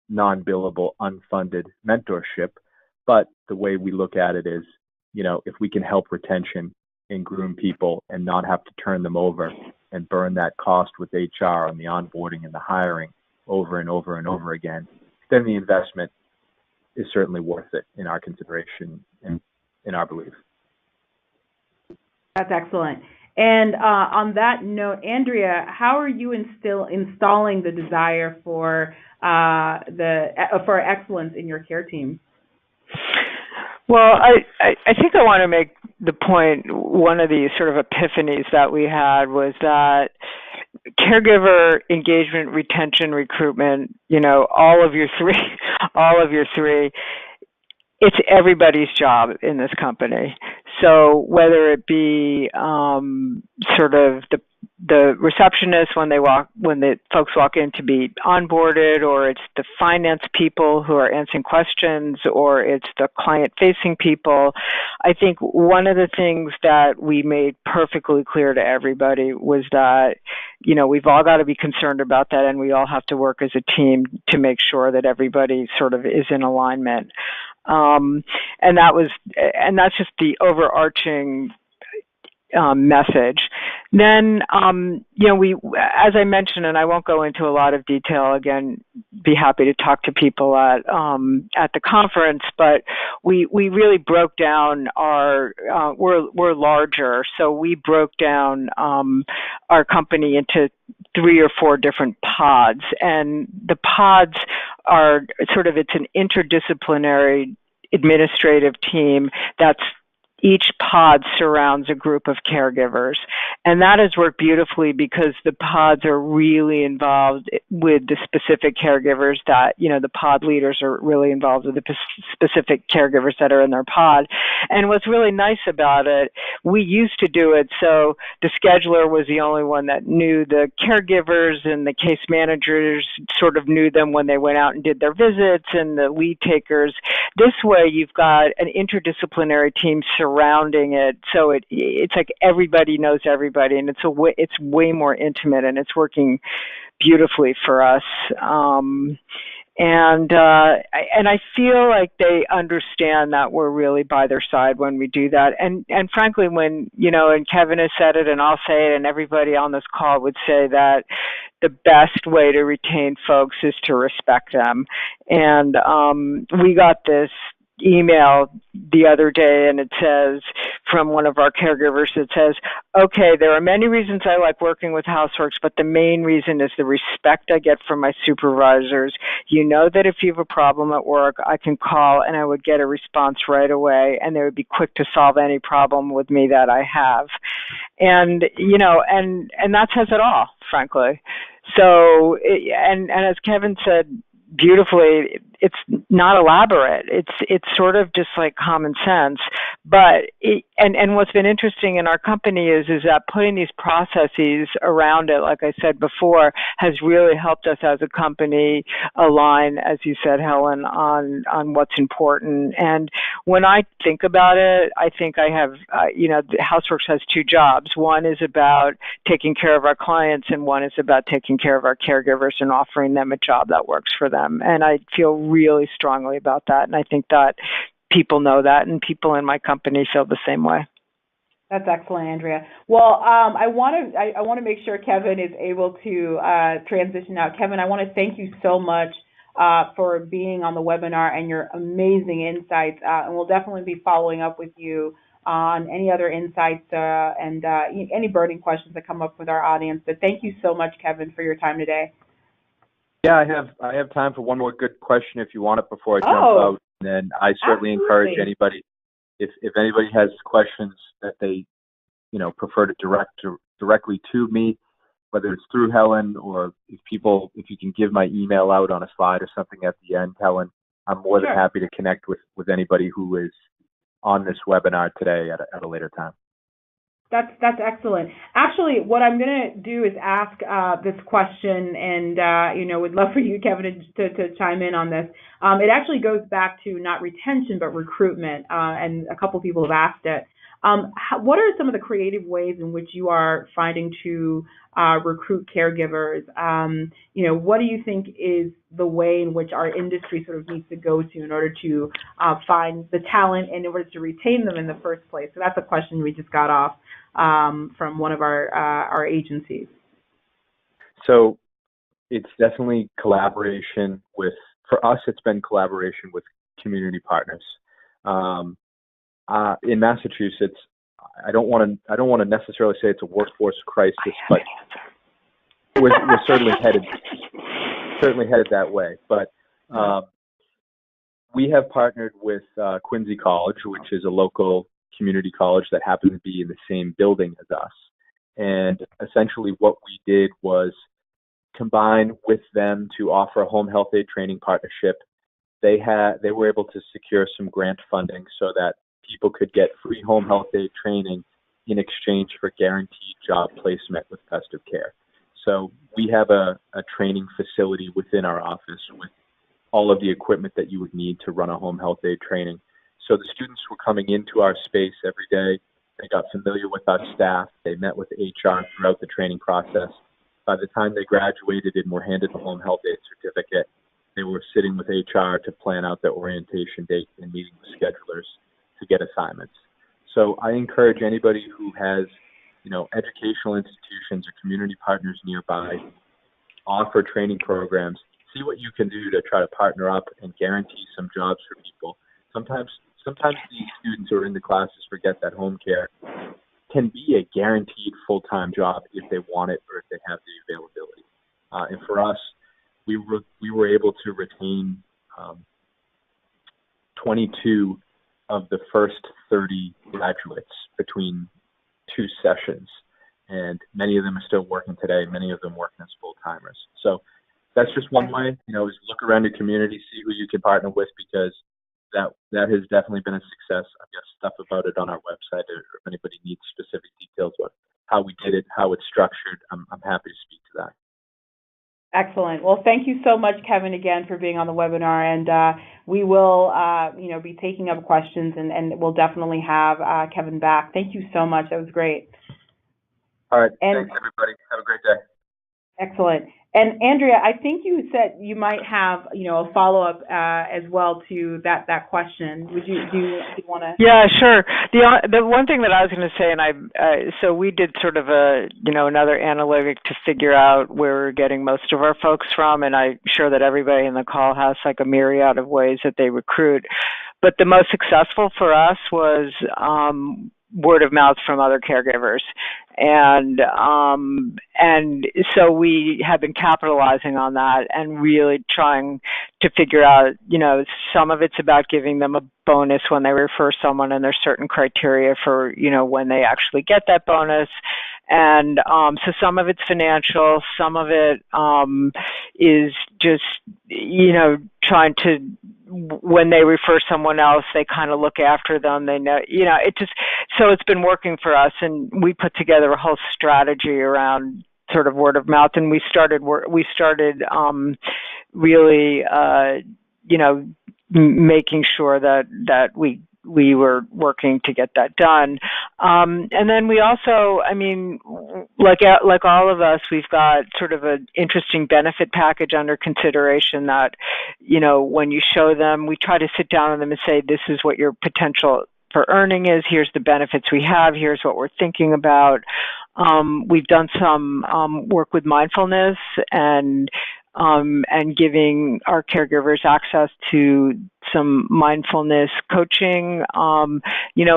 non-billable, unfunded mentorship. But the way we look at it is, if we can help retention and groom people and not have to turn them over and burn that cost with HR on the onboarding and the hiring over and over and over again, then the investment is certainly worth it in our consideration and in our belief. That's excellent. And on that note, Andrea, how are you installing the desire for excellence in your care team? Well, I think I want to make the point, one of the sort of epiphanies that we had was that caregiver engagement, retention, recruitment, all of your three, it's everybody's job in this company. So whether it be sort of the receptionist when the folks walk in to be onboarded, or it's the finance people who are answering questions, or it's the client-facing people, I think one of the things that we made perfectly clear to everybody was that, we've all got to be concerned about that, and we all have to work as a team to make sure that everybody sort of is in alignment. And that's just the overarching message. Then, we, as I mentioned, and I won't go into a lot of detail, again, be happy to talk to people at the conference, but we really broke down we're larger, so we broke down our company into 3 or 4 different pods, and the pods are it's an interdisciplinary administrative team that's each pod surrounds a group of caregivers. And that has worked beautifully because the pods are really involved with the specific caregivers that, the pod leaders are really involved with the specific caregivers that are in their pod. And what's really nice about it, we used to do it so the scheduler was the only one that knew the caregivers, and the case managers sort of knew them when they went out and did their visits, and the lead takers. This way, you've got an interdisciplinary team surrounding it, so it's like everybody knows everybody, and it's way more intimate, and it's working beautifully for us. And I feel like they understand that we're really by their side when we do that. And frankly, when, and Kevin has said it, and I'll say it, and everybody on this call would say that the best way to retain folks is to respect them. And we got this email the other day, and it says, from one of our caregivers, it says, okay, there are many reasons I like working with HouseWorks, but the main reason is the respect I get from my supervisors. You know that if you have a problem at work, I can call and I would get a response right away, and they would be quick to solve any problem with me that I have. And, and that says it all, frankly. So, and as Kevin said beautifully, it's not elaborate. It's sort of just like common sense. But and what's been interesting in our company is that putting these processes around it, like I said before, has really helped us as a company align, as you said, Helen, on what's important. And when I think about it, I think I have, HouseWorks has 2 jobs. One is about taking care of our clients, and one is about taking care of our caregivers and offering them a job that works for them. And I feel really strongly about that, and I think that people know that, and people in my company feel the same way. That's excellent, Andrea. Well, I want to make sure Kevin is able to transition out. Kevin, I want to thank you so much for being on the webinar and your amazing insights, and we'll definitely be following up with you on any other insights and any burning questions that come up with our audience. But thank you so much, Kevin, for your time today. Yeah, I have time for one more good question if you want it before I jump out. And then I certainly encourage anybody, if anybody has questions that they prefer to direct directly to me, whether it's through Helen, or if you can give my email out on a slide or something at the end, Helen, I'm more than happy to connect with anybody who is on this webinar today at a later time. That's excellent. Actually, what I'm going to do is ask this question, and would love for you, Kevin, to chime in on this. It actually goes back to not retention but recruitment, and a couple people have asked it. What are some of the creative ways in which you are finding to recruit caregivers? What do you think is the way in which our industry sort of needs to go to in order to find the talent and in order to retain them in the first place? So that's a question we just got off from one of our agencies. So it's definitely collaboration with, for us, it's been collaboration with community partners. In Massachusetts, I don't want to necessarily say it's a workforce crisis, but we're certainly headed that way. But we have partnered with Quincy College, which is a local community college that happens to be in the same building as us. And essentially what we did was combine with them to offer a home health aid training partnership. They were able to secure some grant funding so that people could get free home health aid training in exchange for guaranteed job placement with Festive Care. So we have a training facility within our office with all of the equipment that you would need to run a home health aid training. So the students were coming into our space every day. They got familiar with our staff. They met with HR throughout the training process. By the time they graduated and were handed the home health aid certificate, they were sitting with HR to plan out their orientation date and meeting with schedulers to get assignments. So I encourage anybody who has, educational institutions or community partners nearby, offer training programs, see what you can do to try to partner up and guarantee some jobs for people. Sometimes these students who are in the classes forget that home care can be a guaranteed full-time job if they want it or if they have the availability. And for us, we were able to retain 22 of the first 30 graduates between 2 sessions, and many of them are still working today. Many of them working as full-timers. So that's just one way, is look around your community, see who you can partner with, because that has definitely been a success. I've got stuff about it on our website, or if anybody needs specific details about how we did it, how it's structured, I'm happy to speak to that. Excellent. Well, thank you so much, Kevin, again, for being on the webinar. And we will, be taking up questions, and we'll definitely have Kevin back. Thank you so much. That was great. All right. Thanks, everybody. Have a great day. Excellent. And Andrea, I think you said you might have, a follow-up as well to that question. Do you want to? Yeah, sure. The one thing that I was going to say, and so we did sort of another analytic to figure out where we're getting most of our folks from, and I'm sure that everybody in the call has like a myriad of ways that they recruit. But the most successful for us was word of mouth from other caregivers. And so we have been capitalizing on that and really trying to figure out, some of it's about giving them a bonus when they refer someone, and there's certain criteria for, when they actually get that bonus. And so some of it's financial, some of it is just, trying to, when they refer someone else, they kind of look after them. They know, so it's been working for us, and we put together a whole strategy around sort of word of mouth, and we started really, making sure that we were working to get that done. And then we also, like all of us, we've got sort of an interesting benefit package under consideration that, when you show them, we try to sit down with them and say, this is what your potential for earning is. Here's the benefits we have. Here's what we're thinking about. We've done some work with mindfulness and giving our caregivers access to some mindfulness coaching.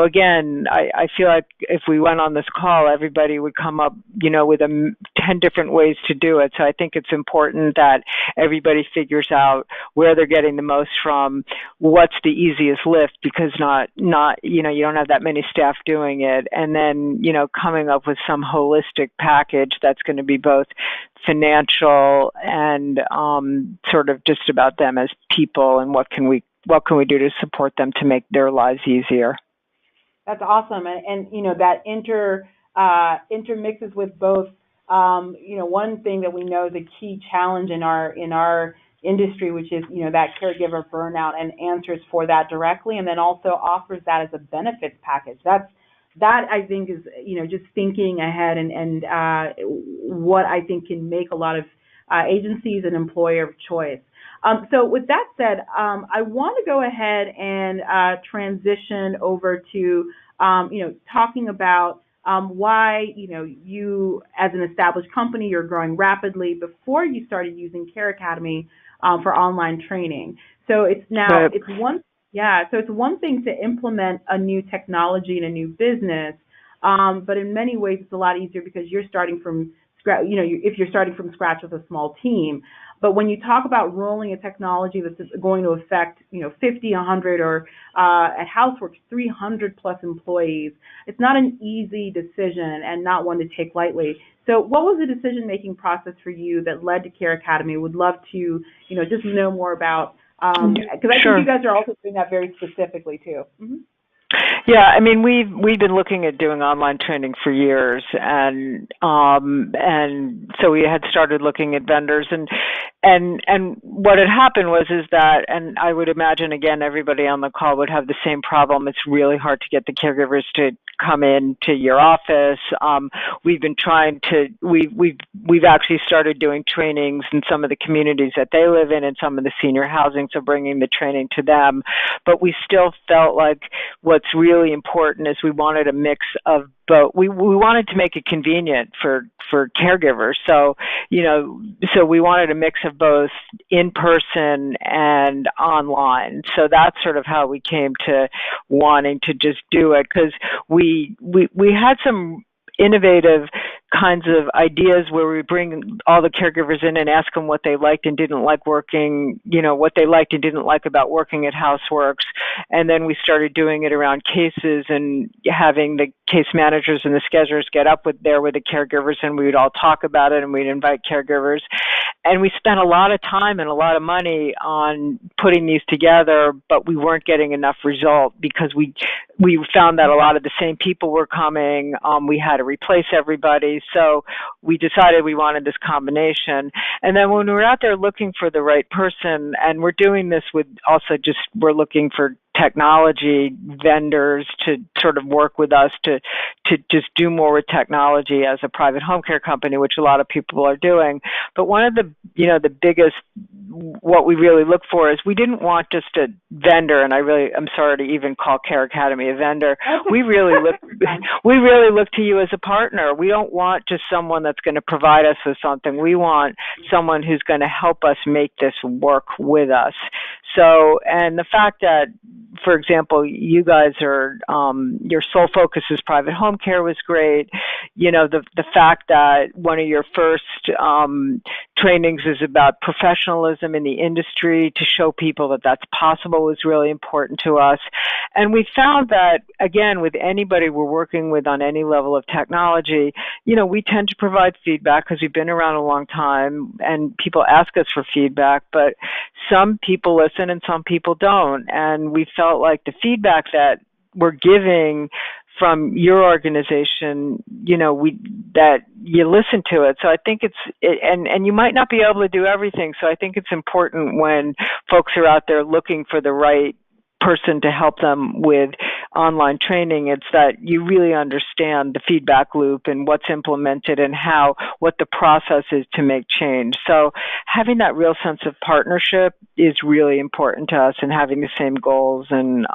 Again, I feel like if we went on this call, everybody would come up, with 10 different ways to do it. So I think it's important that everybody figures out where they're getting the most from, what's the easiest lift, because you don't have that many staff doing it. And then, coming up with some holistic package that's going to be both financial and sort of just about them as people, and what can we do to support them to make their lives easier. That's awesome. And that intermixes with both. One thing that we know is a key challenge in our industry, which is that caregiver burnout, and answers for that directly, and then also offers that as a benefits package. That I think is just thinking ahead, and what I think can make a lot of agencies an employer of choice. So with that said, I want to go ahead and transition over to talking about why you, as an established company, you're growing rapidly before you started using CareAcademy for online training. So it's one thing to implement a new technology in a new business, but in many ways it's a lot easier because you're starting from scratch. If you're starting from scratch with a small team. But when you talk about rolling a technology that's going to affect 50, 100, or at HouseWorks 300 plus employees, it's not an easy decision and not one to take lightly. So what was the decision-making process for you that led to CareAcademy? Would love to just know more about, because I think you guys are also doing that very specifically too. Mm-hmm. Yeah, I mean, we've been looking at doing online training for years, and so we had started looking at vendors, and what had happened was that, and I would imagine again everybody on the call would have the same problem. It's really hard to get the caregivers to come into your office. We've been trying to we've actually started doing trainings in some of the communities that they live in and some of the senior housing, so bringing the training to them. But we still felt like what's really important is we wanted a mix of both. We wanted to make it convenient for caregivers. So so we wanted a mix of both in person and online. So that's sort of how we came to wanting to just do it, because we had some innovative kinds of ideas where we bring all the caregivers in and ask them what they liked and didn't like working, what they liked and didn't like about working at HouseWorks. And then we started doing it around cases and having the case managers and the schedulers get up with the caregivers, and we would all talk about it, and we'd invite caregivers. And we spent a lot of time and a lot of money on putting these together, but we weren't getting enough result because we found that a lot of the same people were coming. We had to replace everybody. So we decided we wanted this combination. And then when we were out there looking for the right person, and we're doing this with also we're looking for technology vendors to sort of work with us to just do more with technology as a private home care company, which a lot of people are doing. But one of the biggest, what we really look for is we didn't want just a vendor, and I'm sorry to even call CareAcademy a vendor. We really look to you as a partner. We don't want just someone that's going to provide us with something. We want someone who's going to help us make this work with us. So, and the fact that, for example, you guys are, your sole focus is private home care was great. The fact that one of your first trainings is about professionalism in the industry to show people that that's possible was really important to us. And we found that, again, with anybody we're working with on any level of technology, we tend to provide feedback because we've been around a long time and people ask us for feedback, but some people listen and some people don't. And we felt like the feedback that we're giving from your organization, that you listen to it. So I think and you might not be able to do everything. So I think it's important when folks are out there looking for the right person to help them with online training, it's that you really understand the feedback loop and what's implemented and what the process is to make change. So having that real sense of partnership is really important to us, and having the same goals, and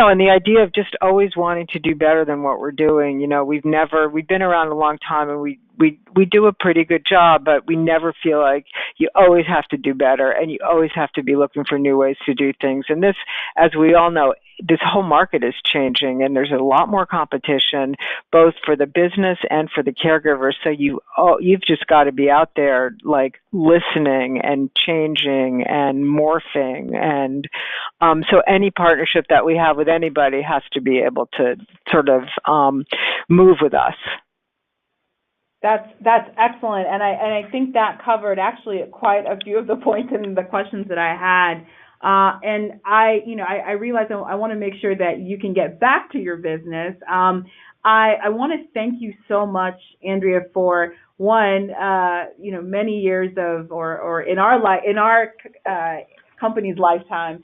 and the idea of just always wanting to do better than what we're doing. We've been around a long time, and we do a pretty good job, but we never feel like you always have to do better, and you always have to be looking for new ways to do things. And this, as we all know, this whole market is changing, and there's a lot more competition, both for the business and for the caregivers. So you've just got to be out there, like, listening and changing and morphing. And so any partnership that we have with anybody has to be able to sort of move with us. That's excellent, and I think that covered actually quite a few of the points and the questions that I had. And I realize I want to make sure that you can get back to your business. I want to thank you so much, Andrea, for one, many years of, or in our company's lifetime,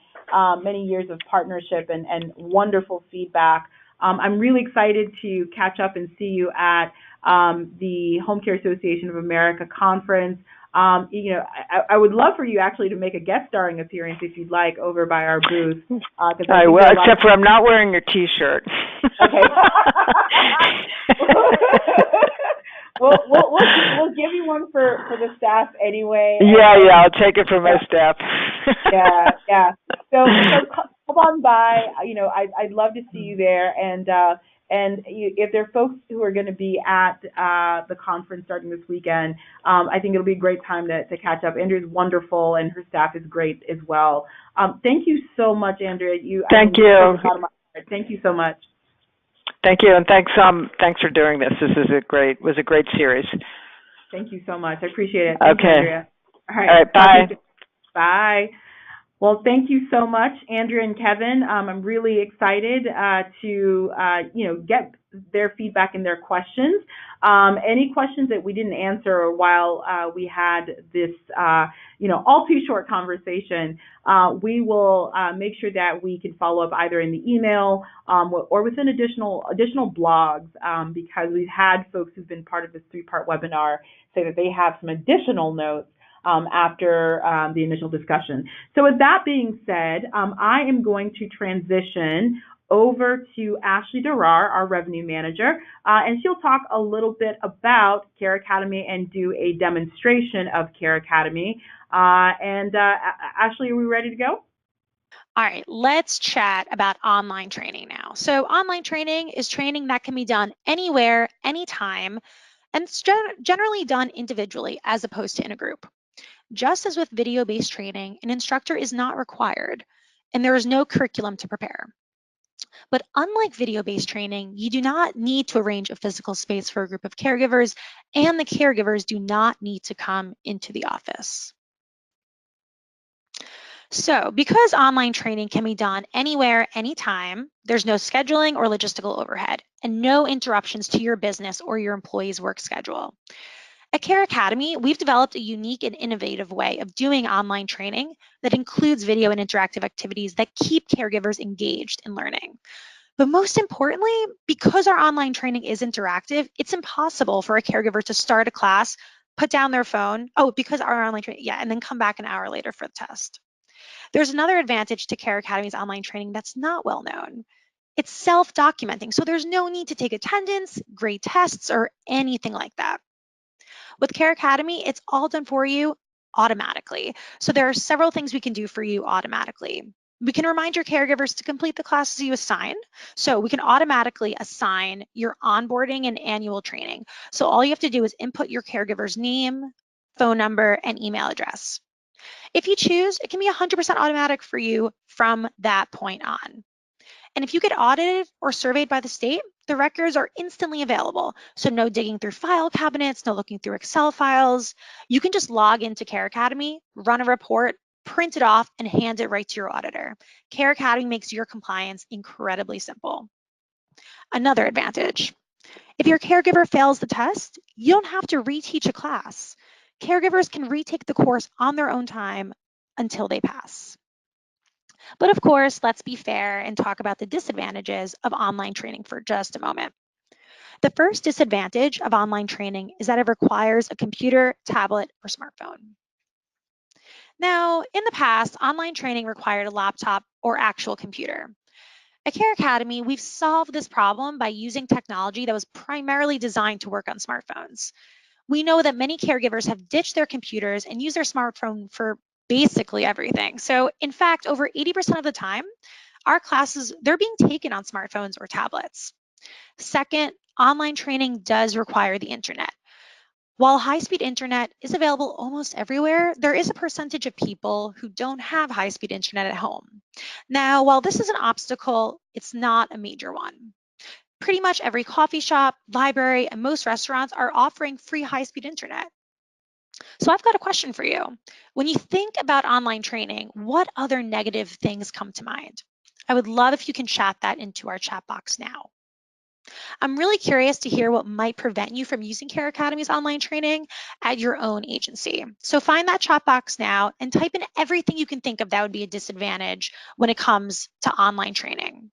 many years of partnership and wonderful feedback. I'm really excited to catch up and see you at the Home Care Association of America conference. I would love for you actually to make a guest starring appearance if you'd like over by our booth. I will, except for I'm not wearing your T-shirt. Okay. We'll give you one for the staff anyway. Yeah, I'll take it for my staff. Yeah. So come on by. I'd love to see you there. And if there are folks who are going to be at the conference starting this weekend, I think it'll be a great time to catch up. Andrea's wonderful, and her staff is great as well. Thank you so much, Andrea. Thank you. Thank you so much. Thank you, and thanks for doing this. This is was a great series. Thank you so much. I appreciate it. Thank you, Andrea. All right. Bye. Bye. Well, thank you so much, Andrea and Kevin. I'm really excited to get their feedback and their questions. Any questions that we didn't answer while we had this all too short conversation, we will make sure that we can follow up either in the email or within additional blogs, because we've had folks who've been part of this 3-part webinar say that they have some additional notes after the initial discussion. So with that being said, I am going to transition over to Ashley Durar, our revenue manager, and she'll talk a little bit about CareAcademy and do a demonstration of CareAcademy. Ashley, are we ready to go? All right, let's chat about online training now. So online training is training that can be done anywhere, anytime, and it's generally done individually as opposed to in a group. Just as with video-based training, an instructor is not required, and there is no curriculum to prepare. But unlike video-based training, you do not need to arrange a physical space for a group of caregivers, and the caregivers do not need to come into the office. So because online training can be done anywhere, anytime, there's no scheduling or logistical overhead, and no interruptions to your business or your employees' work schedule. At CareAcademy, we've developed a unique and innovative way of doing online training that includes video and interactive activities that keep caregivers engaged in learning. But most importantly, because our online training is interactive, it's impossible for a caregiver to start a class, put down their phone, because our online training, and then come back an hour later for the test. There's another advantage to CareAcademy's online training that's not well known. It's self-documenting, so there's no need to take attendance, grade tests, or anything like that. With CareAcademy, it's all done for you automatically. So there are several things we can do for you automatically. We can remind your caregivers to complete the classes you assign. So we can automatically assign your onboarding and annual training. So all you have to do is input your caregiver's name, phone number, and email address. If you choose, it can be 100% automatic for you from that point on. And if you get audited or surveyed by the state, the records are instantly available. So no digging through file cabinets, no looking through Excel files. You can just log into CareAcademy, run a report, print it off, and hand it right to your auditor. CareAcademy makes your compliance incredibly simple. Another advantage, if your caregiver fails the test, you don't have to reteach a class. Caregivers can retake the course on their own time until they pass. But of course, let's be fair and talk about the disadvantages of online training for just a moment. The first disadvantage of online training is that it requires a computer, tablet, or smartphone. Now, in the past, online training required a laptop or actual computer. At CareAcademy, we've solved this problem by using technology that was primarily designed to work on smartphones. We know that many caregivers have ditched their computers and use their smartphone for basically everything. So in fact, over 80% of the time, our classes, they're being taken on smartphones or tablets. Second, online training does require the internet. While high-speed internet is available almost everywhere, there is a percentage of people who don't have high-speed internet at home. Now, while this is an obstacle, it's not a major one. Pretty much every coffee shop, library, and most restaurants are offering free high-speed internet. So I've got a question for you. When you think about online training, what other negative things come to mind? I would love if you can chat that into our chat box now. I'm really curious to hear what might prevent you from using CareAcademy's online training at your own agency. So find that chat box now and type in everything you can think of that would be a disadvantage when it comes to online training.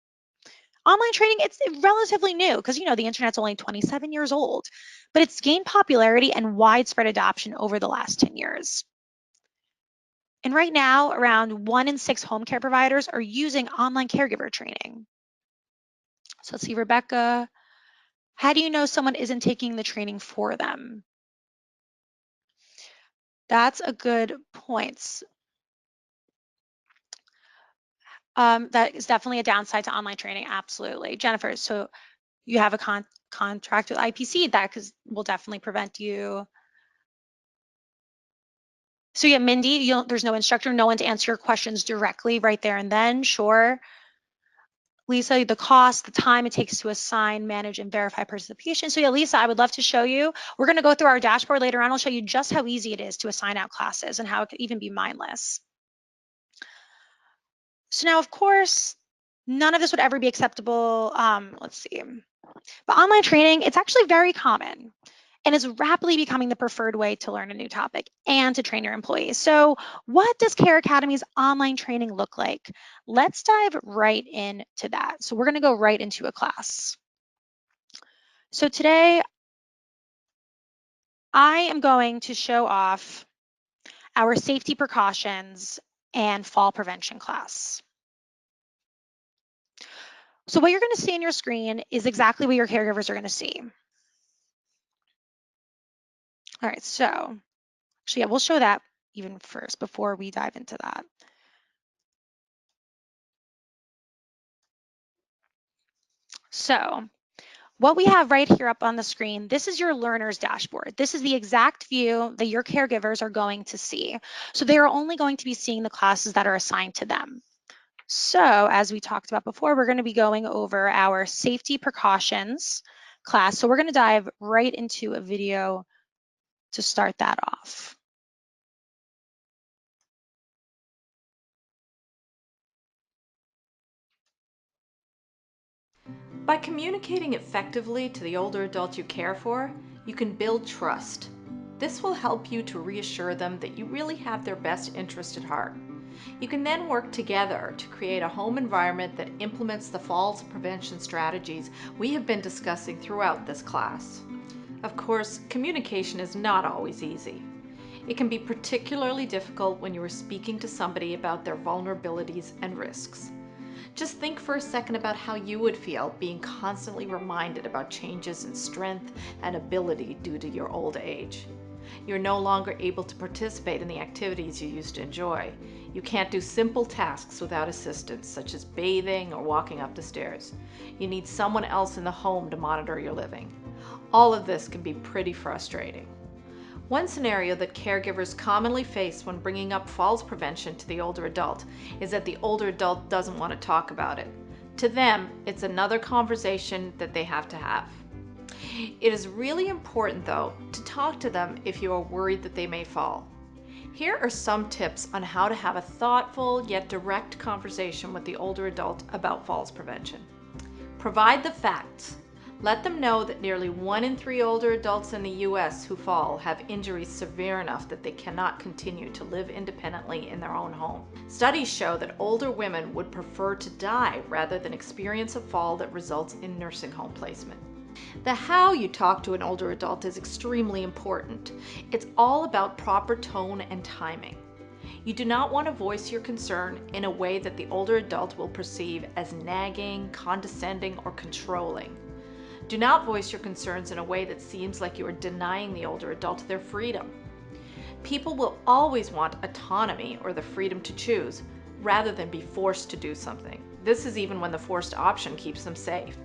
Online training, it's relatively new because, the internet's only 27 years old, but it's gained popularity and widespread adoption over the last 10 years. And right now, around 1 in 6 home care providers are using online caregiver training. So let's see, Rebecca, how do you know someone isn't taking the training for them? That's a good point. That is definitely a downside to online training, absolutely. Jennifer, so you have a contract with IPC that will definitely prevent you. So yeah, Mindy, there's no instructor, no one to answer your questions directly right there and then, sure. Lisa, the cost, the time it takes to assign, manage, and verify participation. So yeah, Lisa, I would love to show you. We're going to go through our dashboard later on. I'll show you just how easy it is to assign out classes and how it could even be mindless. So now, of course, none of this would ever be acceptable. Let's see. But online training, it's actually very common and is rapidly becoming the preferred way to learn a new topic and to train your employees. So what does CareAcademy's online training look like? Let's dive right into that. So we're going to go right into a class. So today, I am going to show off our safety precautions and fall prevention class. So what you're going to see on your screen is exactly what your caregivers are going to see. All right, so actually, yeah, we'll show that even first before we dive into that. So what we have right here up on the screen, this is your learner's dashboard. This is the exact view that your caregivers are going to see. So they are only going to be seeing the classes that are assigned to them. So as we talked about before, we're going to be going over our safety precautions class. So we're going to dive right into a video to start that off. By communicating effectively to the older adults you care for, you can build trust. This will help you to reassure them that you really have their best interest at heart. You can then work together to create a home environment that implements the falls prevention strategies we have been discussing throughout this class. Of course, communication is not always easy. It can be particularly difficult when you are speaking to somebody about their vulnerabilities and risks. Just think for a second about how you would feel being constantly reminded about changes in strength and ability due to your old age. You're no longer able to participate in the activities you used to enjoy. You can't do simple tasks without assistance, such as bathing or walking up the stairs. You need someone else in the home to monitor your living. All of this can be pretty frustrating. One scenario that caregivers commonly face when bringing up falls prevention to the older adult is that the older adult doesn't want to talk about it. To them, it's another conversation that they have to have. It is really important, though, to talk to them if you are worried that they may fall. Here are some tips on how to have a thoughtful yet direct conversation with the older adult about falls prevention. Provide the facts. Let them know that nearly 1 in 3 older adults in the U.S. who fall have injuries severe enough that they cannot continue to live independently in their own home. Studies show that older women would prefer to die rather than experience a fall that results in nursing home placement. The how you talk to an older adult is extremely important. It's all about proper tone and timing. You do not want to voice your concern in a way that the older adult will perceive as nagging, condescending, or controlling. Do not voice your concerns in a way that seems like you are denying the older adult their freedom. People will always want autonomy or the freedom to choose, rather than be forced to do something. This is even when the forced option keeps them safe.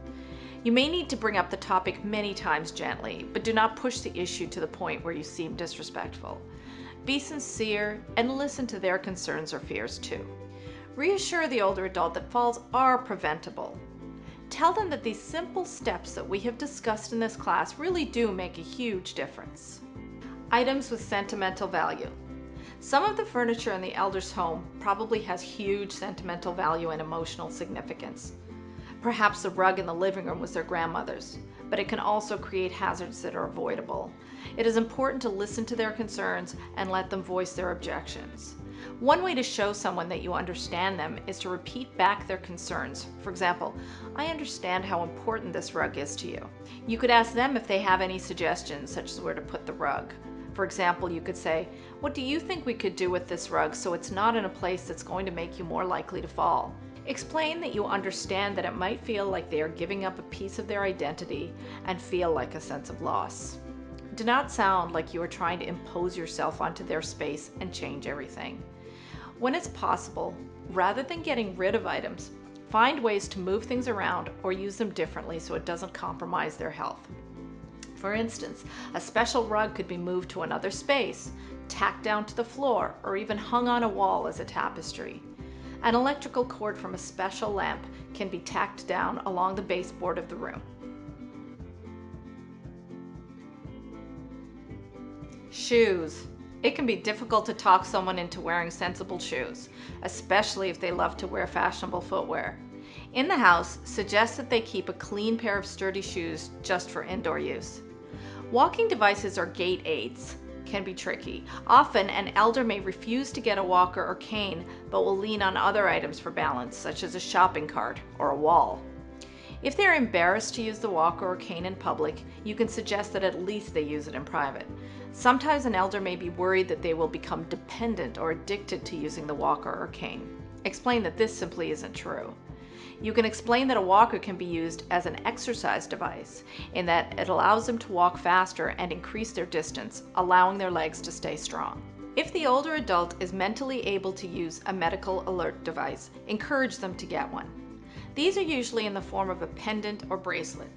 You may need to bring up the topic many times gently, but do not push the issue to the point where you seem disrespectful. Be sincere and listen to their concerns or fears too. Reassure the older adult that falls are preventable. Tell them that these simple steps that we have discussed in this class really do make a huge difference. Items with sentimental value. Some of the furniture in the elder's home probably has huge sentimental value and emotional significance. Perhaps the rug in the living room was their grandmother's, but it can also create hazards that are avoidable. It is important to listen to their concerns and let them voice their objections. One way to show someone that you understand them is to repeat back their concerns. For example, I understand how important this rug is to you. You could ask them if they have any suggestions, such as where to put the rug. For example, you could say, what do you think we could do with this rug so it's not in a place that's going to make you more likely to fall? Explain that you understand that it might feel like they are giving up a piece of their identity and feel like a sense of loss. Do not sound like you are trying to impose yourself onto their space and change everything. When it's possible, rather than getting rid of items, find ways to move things around or use them differently so it doesn't compromise their health. For instance, a special rug could be moved to another space, tacked down to the floor, or even hung on a wall as a tapestry. An electrical cord from a special lamp can be tacked down along the baseboard of the room. Shoes. It can be difficult to talk someone into wearing sensible shoes, especially if they love to wear fashionable footwear. In the house, suggest that they keep a clean pair of sturdy shoes just for indoor use. Walking devices or gait aids can be tricky. Often, an elder may refuse to get a walker or cane, but will lean on other items for balance, such as a shopping cart or a wall. If they're embarrassed to use the walker or cane in public, you can suggest that at least they use it in private. Sometimes an elder may be worried that they will become dependent or addicted to using the walker or cane. Explain that this simply isn't true. You can explain that a walker can be used as an exercise device, in that it allows them to walk faster and increase their distance, allowing their legs to stay strong. If the older adult is mentally able to use a medical alert device, encourage them to get one. These are usually in the form of a pendant or bracelet.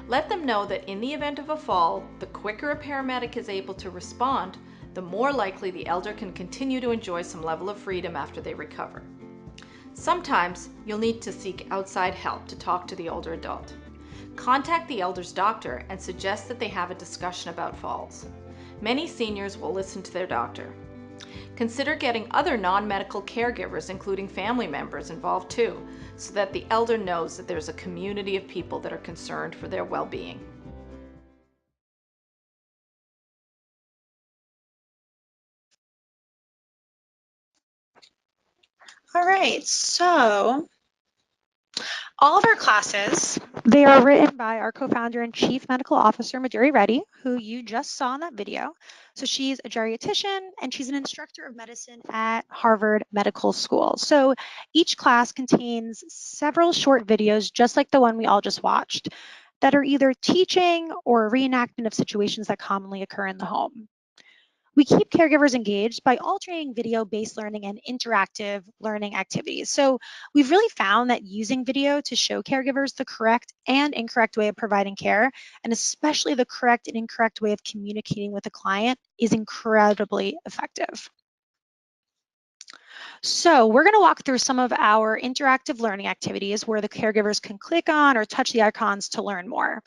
Let them know that in the event of a fall, the quicker a paramedic is able to respond, the more likely the elder can continue to enjoy some level of freedom after they recover. Sometimes you'll need to seek outside help to talk to the older adult. Contact the elder's doctor and suggest that they have a discussion about falls. Many seniors will listen to their doctor. Consider getting other non-medical caregivers, including family members, involved too, so that the elder knows that there's a community of people that are concerned for their well-being. All right, so all of our classes, they are written by our co-founder and chief medical officer, Madhuri Reddy, who you just saw in that video. So she's a geriatrician and she's an instructor of medicine at Harvard Medical School. So each class contains several short videos, just like the one we all just watched, that are either teaching or a reenactment of situations that commonly occur in the home. We keep caregivers engaged by alternating video-based learning and interactive learning activities. So we've really found that using video to show caregivers the correct and incorrect way of providing care, and especially the correct and incorrect way of communicating with a client, is incredibly effective. So we're going to walk through some of our interactive learning activities where the caregivers can click on or touch the icons to learn more.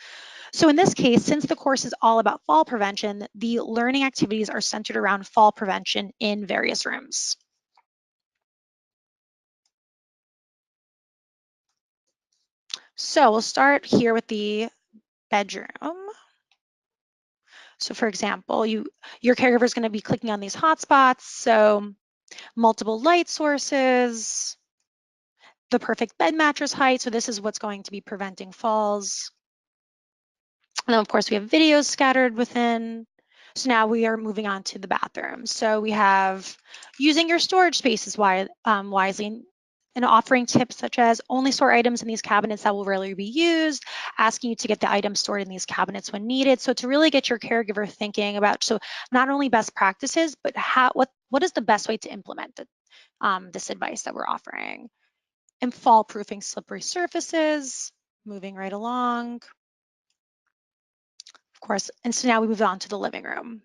So in this case, since the course is all about fall prevention, the learning activities are centered around fall prevention in various rooms. So we'll start here with the bedroom. So for example, your caregiver is going to be clicking on these hotspots. So multiple light sources, the perfect bed mattress height. So this is what's going to be preventing falls. And then of course we have videos scattered within. So now we are moving on to the bathroom. So we have using your storage spaces wisely and offering tips such as only store items in these cabinets that will rarely be used, asking you to get the items stored in these cabinets when needed. So to really get your caregiver thinking about, so not only best practices, but what is the best way to implement this advice that we're offering. And fall proofing slippery surfaces, moving right along. Of course, and so now we move on to the living room.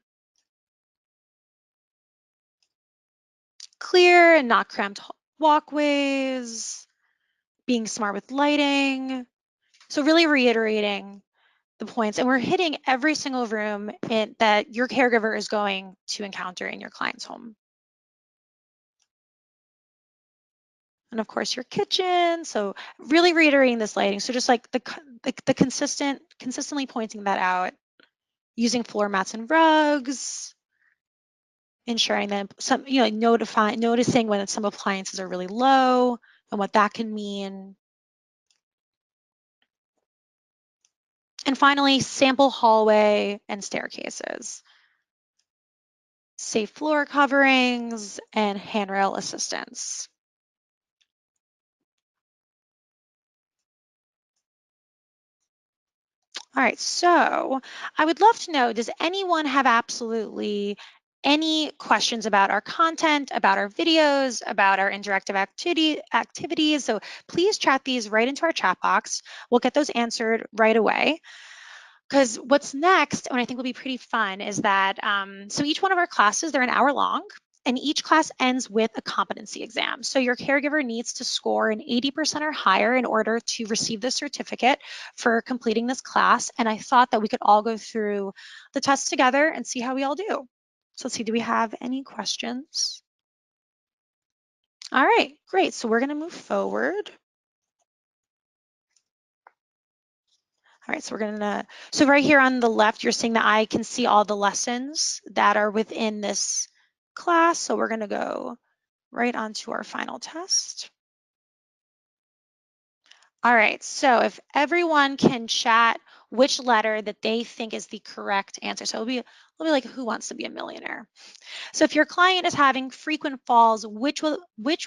Clear and not cramped walkways, being smart with lighting. So really reiterating the points, and we're hitting every single room that your caregiver is going to encounter in your client's home. And of course your kitchen, so really reiterating this lighting. So just like the consistently pointing that out, using floor mats and rugs, ensuring that noticing when some appliances are really low and what that can mean. And finally, sample hallway and staircases, safe floor coverings, and handrail assistance. All right, so I would love to know, does anyone have absolutely any questions about our content, about our videos, about our interactive activities? So please chat these right into our chat box. We'll get those answered right away. Because what's next, and I think will be pretty fun, is that so each one of our classes, they're an hour long, and each class ends with a competency exam. So your caregiver needs to score an 80% or higher in order to receive the certificate for completing this class. And I thought that we could all go through the test together and see how we all do. So let's see, do we have any questions? All right, great. So we're going to move forward. All right, so right here on the left, you're seeing that I can see all the lessons that are within this class. So we're gonna go right on to our final test. All right, so if everyone can chat which letter that they think is the correct answer. So it'll be like, who wants to be a millionaire? So if your client is having frequent falls, which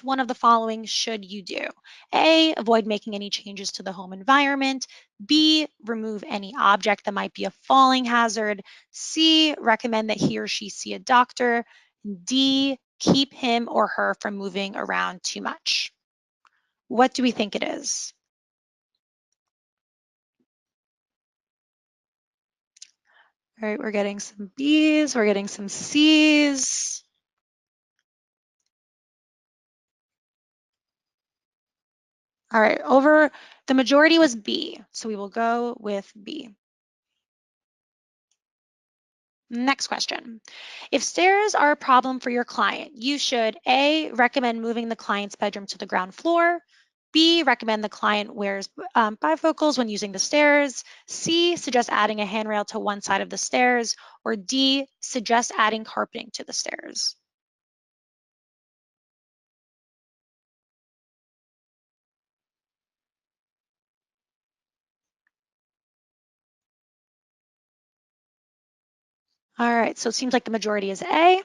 one of the following should you do? A, avoid making any changes to the home environment. B, remove any object that might be a falling hazard. C, recommend that he or she see a doctor. D, keep him or her from moving around too much. What do we think it is? All right, we're getting some B's, we're getting some C's. All right, the majority was B, so we will go with B. Next question. If stairs are a problem for your client, you should A, recommend moving the client's bedroom to the ground floor. B, recommend the client wears bifocals when using the stairs. C, suggest adding a handrail to one side of the stairs. Or D, suggest adding carpeting to the stairs. All right, so it seems like the majority is A.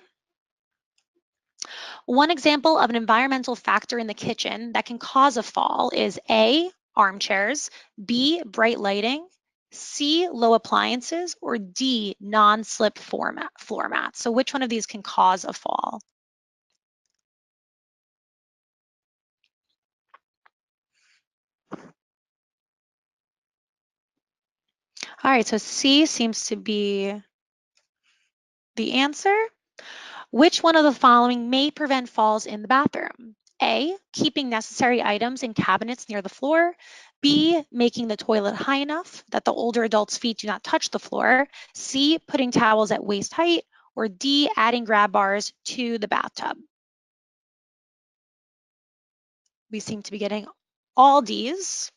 One example of an environmental factor in the kitchen that can cause a fall is A, armchairs, B, bright lighting, C, low appliances, or D, non-slip floor mats. So which one of these can cause a fall? All right, so C seems to be the answer. Which one of the following may prevent falls in the bathroom? A, keeping necessary items in cabinets near the floor. B, making the toilet high enough that the older adult's feet do not touch the floor. C, putting towels at waist height. Or D, adding grab bars to the bathtub. We seem to be getting all D's.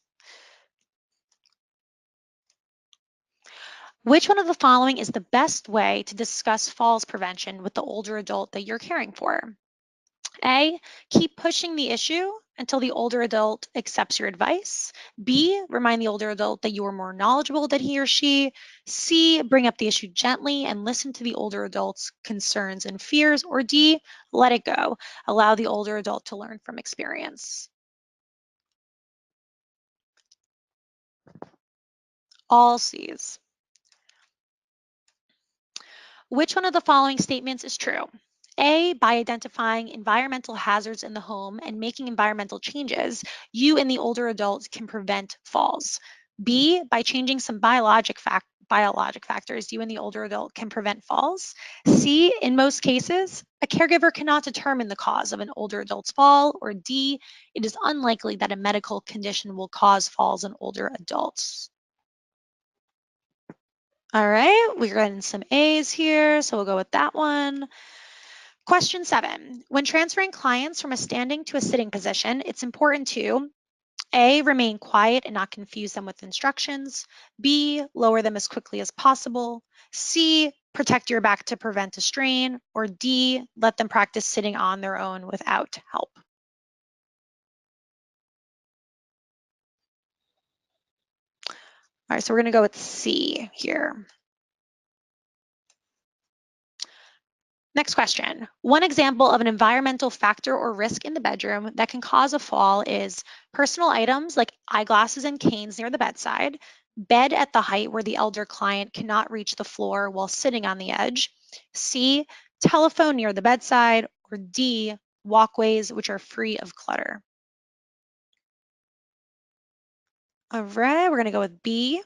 Which one of the following is the best way to discuss falls prevention with the older adult that you're caring for? A, keep pushing the issue until the older adult accepts your advice. B, remind the older adult that you are more knowledgeable than he or she. C, bring up the issue gently and listen to the older adult's concerns and fears. Or D, let it go. Allow the older adult to learn from experience. All C's. Which one of the following statements is true? A, by identifying environmental hazards in the home and making environmental changes, you and the older adult can prevent falls. B, by changing some biologic factors, you and the older adult can prevent falls. C, in most cases, a caregiver cannot determine the cause of an older adult's fall. Or D, it is unlikely that a medical condition will cause falls in older adults. All right, we're getting some A's here, so we'll go with that one. Question 7. When transferring clients from a standing to a sitting position, it's important to A, remain quiet and not confuse them with instructions. B, lower them as quickly as possible. C, protect your back to prevent a strain. Or D, let them practice sitting on their own without help. All right, so we're going to go with C here. Next question. One example of an environmental factor or risk in the bedroom that can cause a fall is personal items like eyeglasses and canes near the bedside, bed at the height where the elder client cannot reach the floor while sitting on the edge, C, telephone near the bedside, or D, walkways which are free of clutter. All right, we're going to go with B.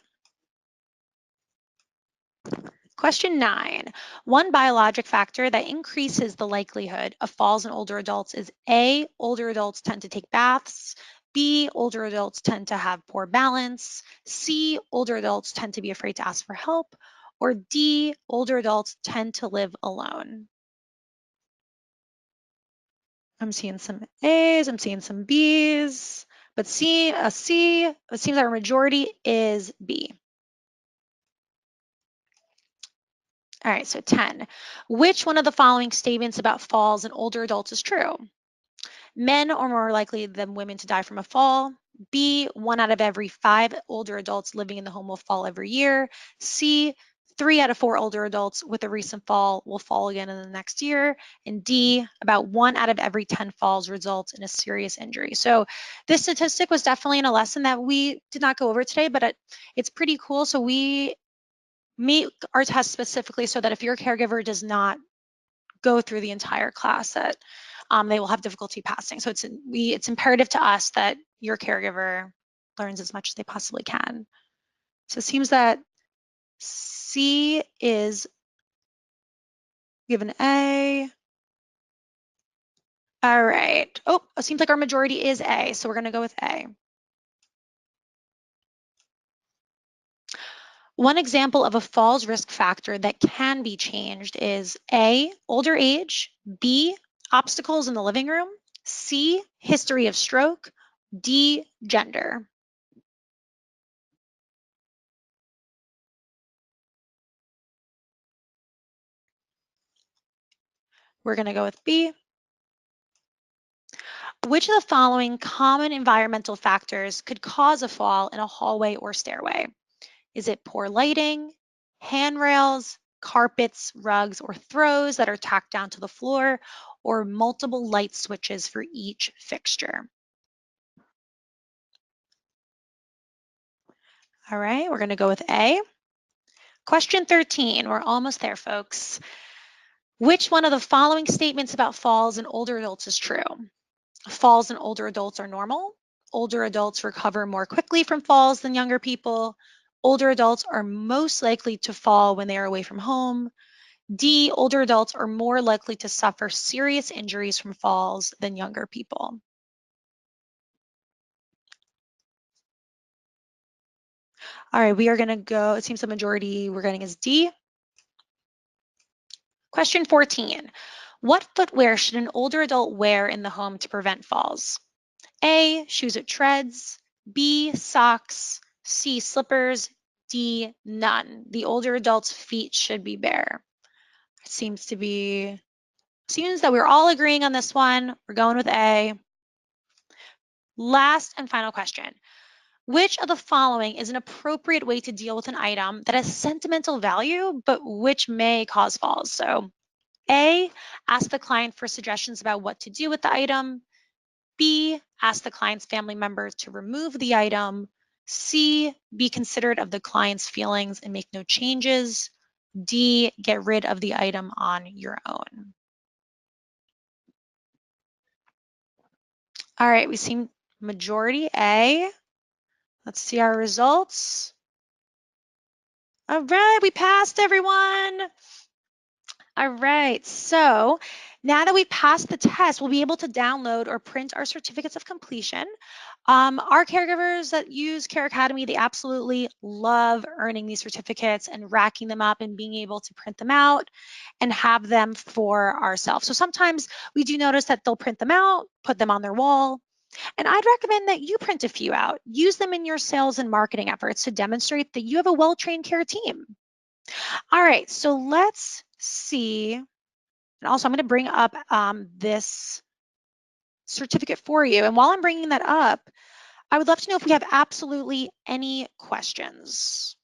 Question 9. One biologic factor that increases the likelihood of falls in older adults is A, older adults tend to take baths, B, older adults tend to have poor balance, C, older adults tend to be afraid to ask for help, or D, older adults tend to live alone. I'm seeing some A's, I'm seeing some B's, but C, it seems our majority is B. All right, so 10. Which one of the following statements about falls in older adults is true? Men are more likely than women to die from a fall. B, 1 out of every 5 older adults living in the home will fall every year. C, 3 out of 4 older adults with a recent fall will fall again in the next year. And D, about 1 out of every 10 falls results in a serious injury. So this statistic was definitely in a lesson that we did not go over today, but it's pretty cool. So we make our test specifically so that if your caregiver does not go through the entire class, that they will have difficulty passing. So it's imperative to us that your caregiver learns as much as they possibly can. So it seems that C is given A. All right. Oh, it seems like our majority is A, so we're going to go with A. One example of a falls risk factor that can be changed is A, older age, B, obstacles in the living room, C, history of stroke, D, gender. We're going to go with B. Which of the following common environmental factors could cause a fall in a hallway or stairway? Is it poor lighting, handrails, carpets, rugs, or throws that are tacked down to the floor, or multiple light switches for each fixture? All right, we're going to go with A. Question 13, we're almost there, folks. Which one of the following statements about falls in older adults is true? Falls in older adults are normal. Older adults recover more quickly from falls than younger people. Older adults are most likely to fall when they are away from home. D, older adults are more likely to suffer serious injuries from falls than younger people. All right, we are going to go, it seems the majority we're getting is D. Question 14. What footwear should an older adult wear in the home to prevent falls? A, shoes it treads, B, socks, C, slippers, D, none. The older adult's feet should be bare. It seems that we're all agreeing on this one. We're going with A. Last and final question. Which of the following is an appropriate way to deal with an item that has sentimental value, but which may cause falls? So A, ask the client for suggestions about what to do with the item. B, ask the client's family member to remove the item. C, be considerate of the client's feelings and make no changes. D, get rid of the item on your own. All right, we see majority A. Let's see our results. All right, we passed, everyone. All right, so now that we passed the test, we'll be able to download or print our certificates of completion. Our caregivers that use CareAcademy, they absolutely love earning these certificates and racking them up and being able to print them out and have them for ourselves. So sometimes we do notice that they'll print them out, put them on their wall, and I'd recommend that you print a few out. Use them in your sales and marketing efforts to demonstrate that you have a well-trained care team. All right, so let's see. And also, I'm going to bring up this certificate for you. And while I'm bringing that up, I would love to know if we have absolutely any questions.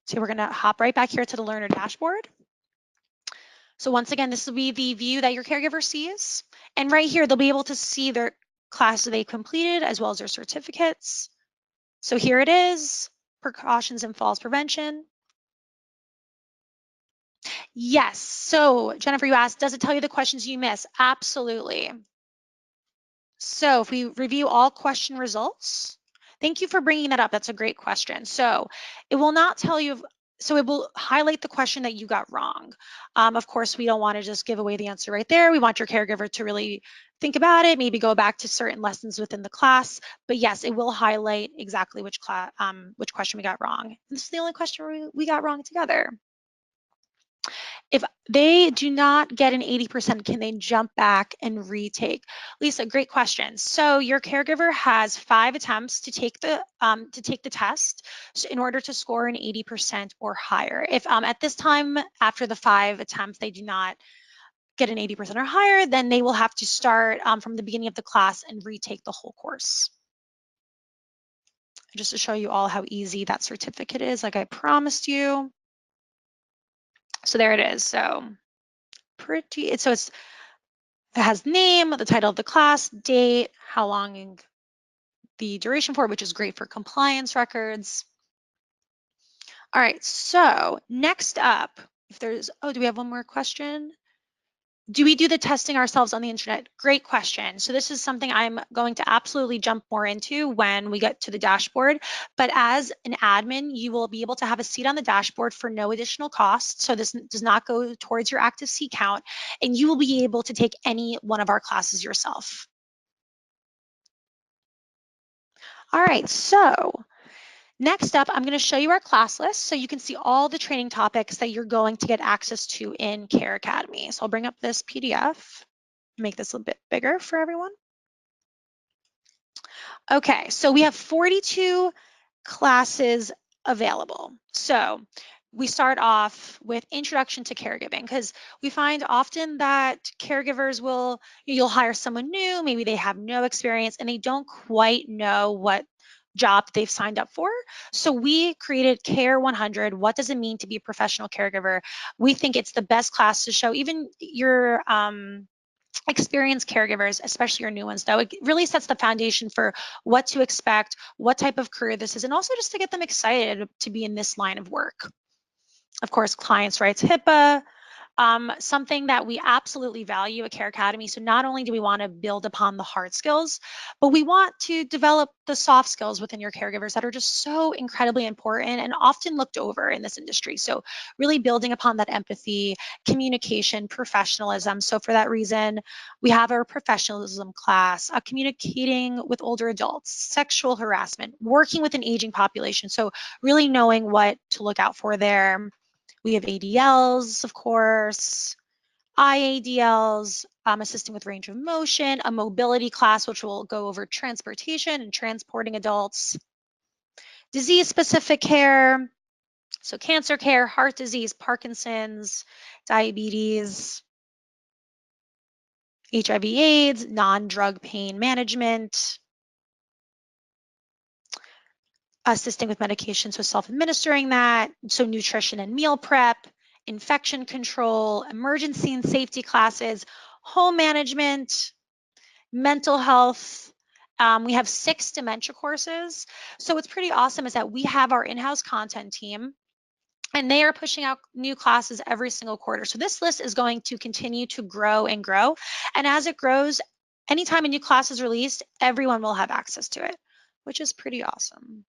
So we're going to hop right back here to the learner dashboard. So once again, this will be the view that your caregiver sees. And right here, they'll be able to see their classes they completed as well as their certificates. So here it is, precautions and falls prevention. Yes, so Jennifer, you asked, does it tell you the questions you missed? Absolutely. So if we review all question results, thank you for bringing that up. That's a great question. So it will not tell you, so it will highlight the question that you got wrong. Of course, we don't want to just give away the answer right there. We want your caregiver to really think about it, maybe go back to certain lessons within the class. But yes, it will highlight exactly which question we got wrong. And this is the only question we got wrong together. If they do not get an 80%, can they jump back and retake? Lisa, great question. So your caregiver has 5 attempts to take the test in order to score an 80% or higher. If at this time, after the 5 attempts, they do not get an 80% or higher, then they will have to start from the beginning of the class and retake the whole course. Just to show you all how easy that certificate is, like I promised you. So there it is. So it has name, the title of the class, date, how long the duration for, which is great for compliance records. All right, so next up, if there's, do we have one more question? Do we do the testing ourselves on the internet? Great question. So this is something I'm going to absolutely jump more into when we get to the dashboard. But as an admin, you will be able to have a seat on the dashboard for no additional cost. So this does not go towards your active seat count, and you will be able to take any one of our classes yourself. All right, so next up, I'm going to show you our class list so you can see all the training topics that you're going to get access to in CareAcademy. So I'll bring up this PDF, make this a bit bigger for everyone. Okay, so we have 42 classes available. So we start off with introduction to caregiving, because we find often that caregivers you'll hire someone new, maybe they have no experience and they don't quite know what job they've signed up for. So we created Care 100. What does it mean to be a professional caregiver? We think it's the best class to show even your experienced caregivers, especially your new ones, though. It really sets the foundation for what to expect, what type of career this is, and also just to get them excited to be in this line of work. Of course, clients' rights, HIPAA, something that we absolutely value at CareAcademy. So not only do we want to build upon the hard skills, but we want to develop the soft skills within your caregivers that are just so incredibly important and often looked over in this industry. So really building upon that empathy, communication, professionalism. So for that reason, we have our professionalism class, communicating with older adults, sexual harassment, working with an aging population. So really knowing what to look out for there. We have ADLs, of course, IADLs, assisting with range of motion, a mobility class, which will go over transportation and transporting adults, disease-specific care, so cancer care, heart disease, Parkinson's, diabetes, HIV/AIDS, non-drug pain management, assisting with medication, so self-administering that, so nutrition and meal prep, infection control, emergency and safety classes, home management, mental health. We have 6 dementia courses. So what's pretty awesome is that we have our in-house content team, and they are pushing out new classes every single quarter. So this list is going to continue to grow and grow. And as it grows, anytime a new class is released, everyone will have access to it, which is pretty awesome.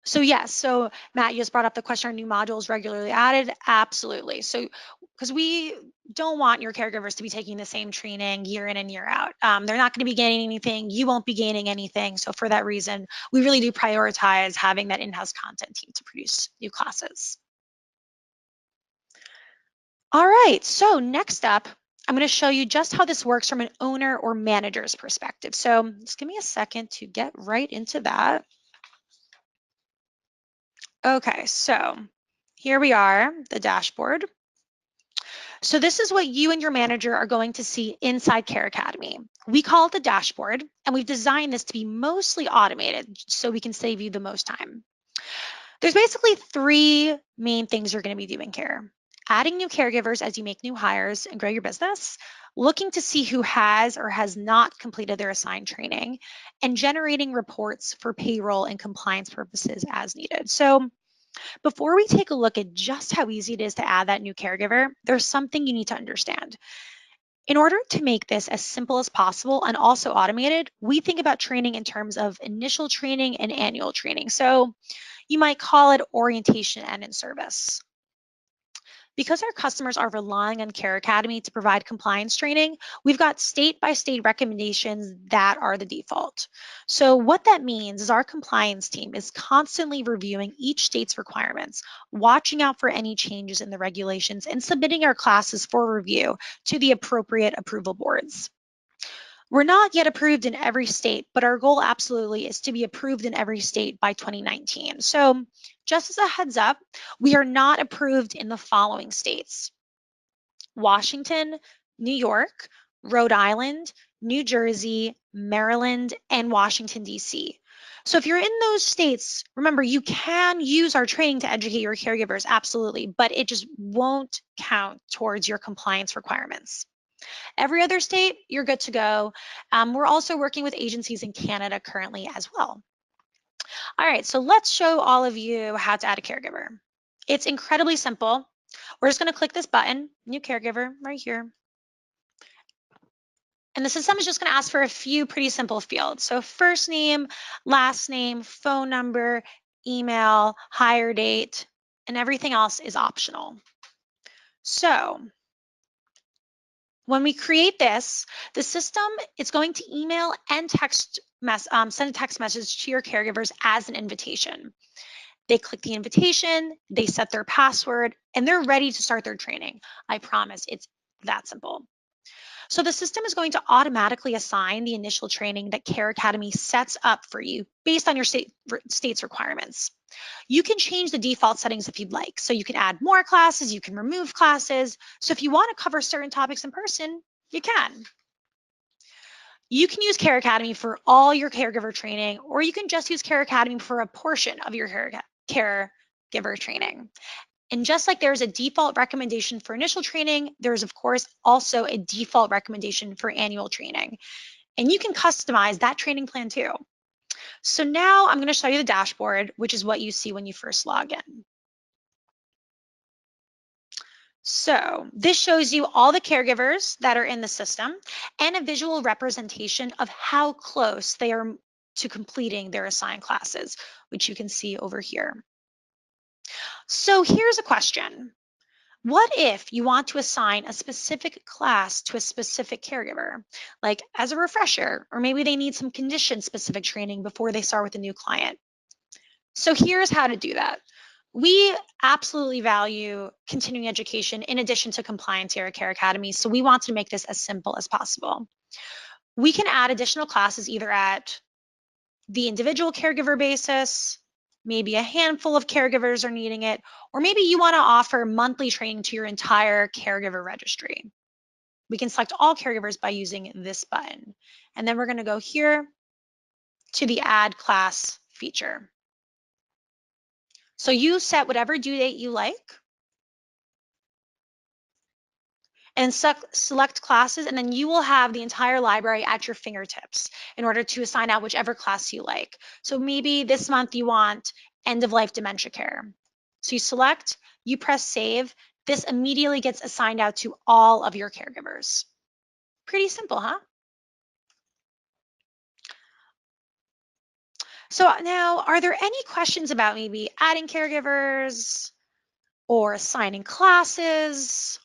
So yes, so Matt, you just brought up the question, are new modules regularly added? Absolutely. So because we don't want your caregivers to be taking the same training year in and year out. They're not going to be gaining anything. You won't be gaining anything. So for that reason, we really do prioritize having that in-house content team to produce new classes. All right, so next up, I'm going to show you just how this works from an owner or manager's perspective. So just give me a second to get right into that. Okay, so here we are, the dashboard. So this is what you and your manager are going to see inside CareAcademy. We call it the dashboard, and we've designed this to be mostly automated so we can save you the most time. There's basically three main things you're going to be doing here. Adding new caregivers as you make new hires and grow your business, looking to see who has or has not completed their assigned training, and generating reports for payroll and compliance purposes as needed. So before we take a look at just how easy it is to add that new caregiver, there's something you need to understand. In order to make this as simple as possible and also automated, we think about training in terms of initial training and annual training. So you might call it orientation and in service. Because our customers are relying on CareAcademy to provide compliance training, we've got state-by-state recommendations that are the default. So what that means is our compliance team is constantly reviewing each state's requirements, watching out for any changes in the regulations, and submitting our classes for review to the appropriate approval boards. We're not yet approved in every state, but our goal absolutely is to be approved in every state by 2019. So just as a heads up, we are not approved in the following states: Washington, New York, Rhode Island, New Jersey, Maryland, and Washington, D.C. So if you're in those states, remember, you can use our training to educate your caregivers, absolutely, but it just won't count towards your compliance requirements. Every other state, you're good to go. We're also working with agencies in Canada currently as well. All right, so let's show all of you how to add a caregiver. It's incredibly simple. We're just going to click this button, new caregiver, right here. And the system is just going to ask for a few pretty simple fields. So first name, last name, phone number, email, hire date, and everything else is optional. So when we create this, the system is going to email and send a text message to your caregivers as an invitation. They click the invitation, they set their password, and they're ready to start their training. I promise, it's that simple. So the system is going to automatically assign the initial training that CareAcademy sets up for you based on your state's requirements. You can change the default settings if you'd like. So you can add more classes, you can remove classes. So if you want to cover certain topics in person, you can. You can use CareAcademy for all your caregiver training, or you can just use CareAcademy for a portion of your caregiver training. And just like there's a default recommendation for initial training, there's of course also a default recommendation for annual training. And you can customize that training plan too. So now I'm going to show you the dashboard, which is what you see when you first log in. So this shows you all the caregivers that are in the system and a visual representation of how close they are to completing their assigned classes, which you can see over here. So here's a question. What if you want to assign a specific class to a specific caregiver, like as a refresher, or maybe they need some condition-specific training before they start with a new client? So here's how to do that. We absolutely value continuing education in addition to compliance here at CareAcademy, so we want to make this as simple as possible. We can add additional classes either at the individual caregiver basis, maybe a handful of caregivers are needing it, or maybe you want to offer monthly training to your entire caregiver registry. We can select all caregivers by using this button. And then we're going to go here to the Add Class feature. So you set whatever due date you like and select classes, and then you will have the entire library at your fingertips in order to assign out whichever class you like. So maybe this month you want end-of-life dementia care. So you select, you press save. This immediately gets assigned out to all of your caregivers. Pretty simple, huh? So now, are there any questions about maybe adding caregivers or assigning classes?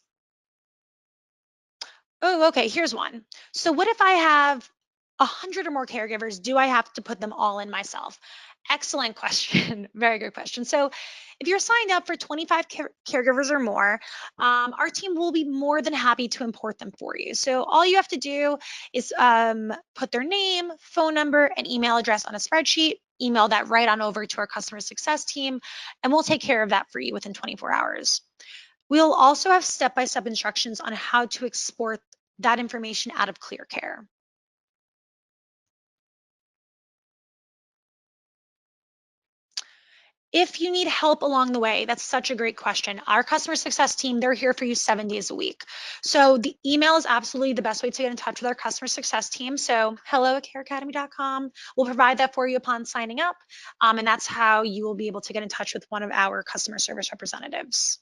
Oh, okay, here's one. So what if I have 100 or more caregivers? Do I have to put them all in myself? Excellent question. Very good question. So if you're signed up for 25 caregivers or more, our team will be more than happy to import them for you. So all you have to do is put their name, phone number, and email address on a spreadsheet, email that right on over to our customer success team, and we'll take care of that for you within 24 hours. We'll also have step-by-step instructions on how to export that information out of ClearCare. If you need help along the way, that's such a great question. Our customer success team, they're here for you 7 days a week. So the email is absolutely the best way to get in touch with our customer success team. So hello@careacademy.com. We'll provide that for you upon signing up. And that's how you will be able to get in touch with one of our customer service representatives.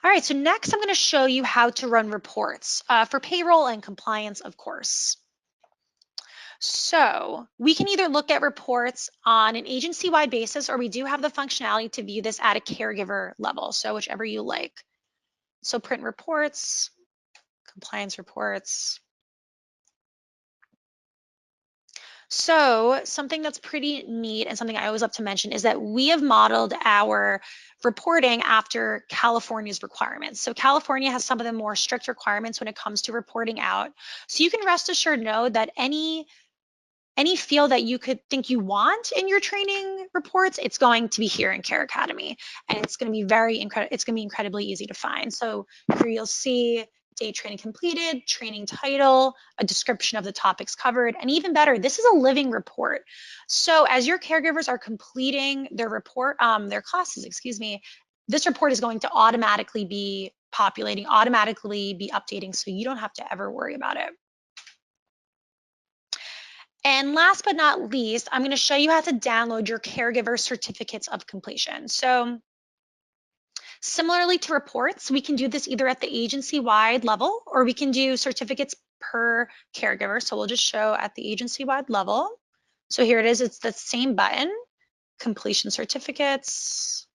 All right, so next I'm going to show you how to run reports for payroll and compliance, of course. So we can either look at reports on an agency-wide basis, or we do have the functionality to view this at a caregiver level. So whichever you like. So print reports, compliance reports. So something that's pretty neat and something I always love to mention is that we have modeled our reporting after California's requirements. So California has some of the more strict requirements when it comes to reporting out. So you can rest assured know that any field that you could think you want in your training reports, it's going to be here in CareAcademy, and it's going to be incredibly easy to find. So here you'll see day training completed, training title, a description of the topics covered, and even better, this is a living report. So as your caregivers are completing their classes, this report is going to automatically be populating, automatically be updating, so you don't have to ever worry about it. And last but not least, I'm going to show you how to download your caregiver certificates of completion. So similarly to reports, we can do this either at the agency-wide level, or we can do certificates per caregiver. So we'll just show at the agency-wide level. So here it is, it's the same button, completion certificates.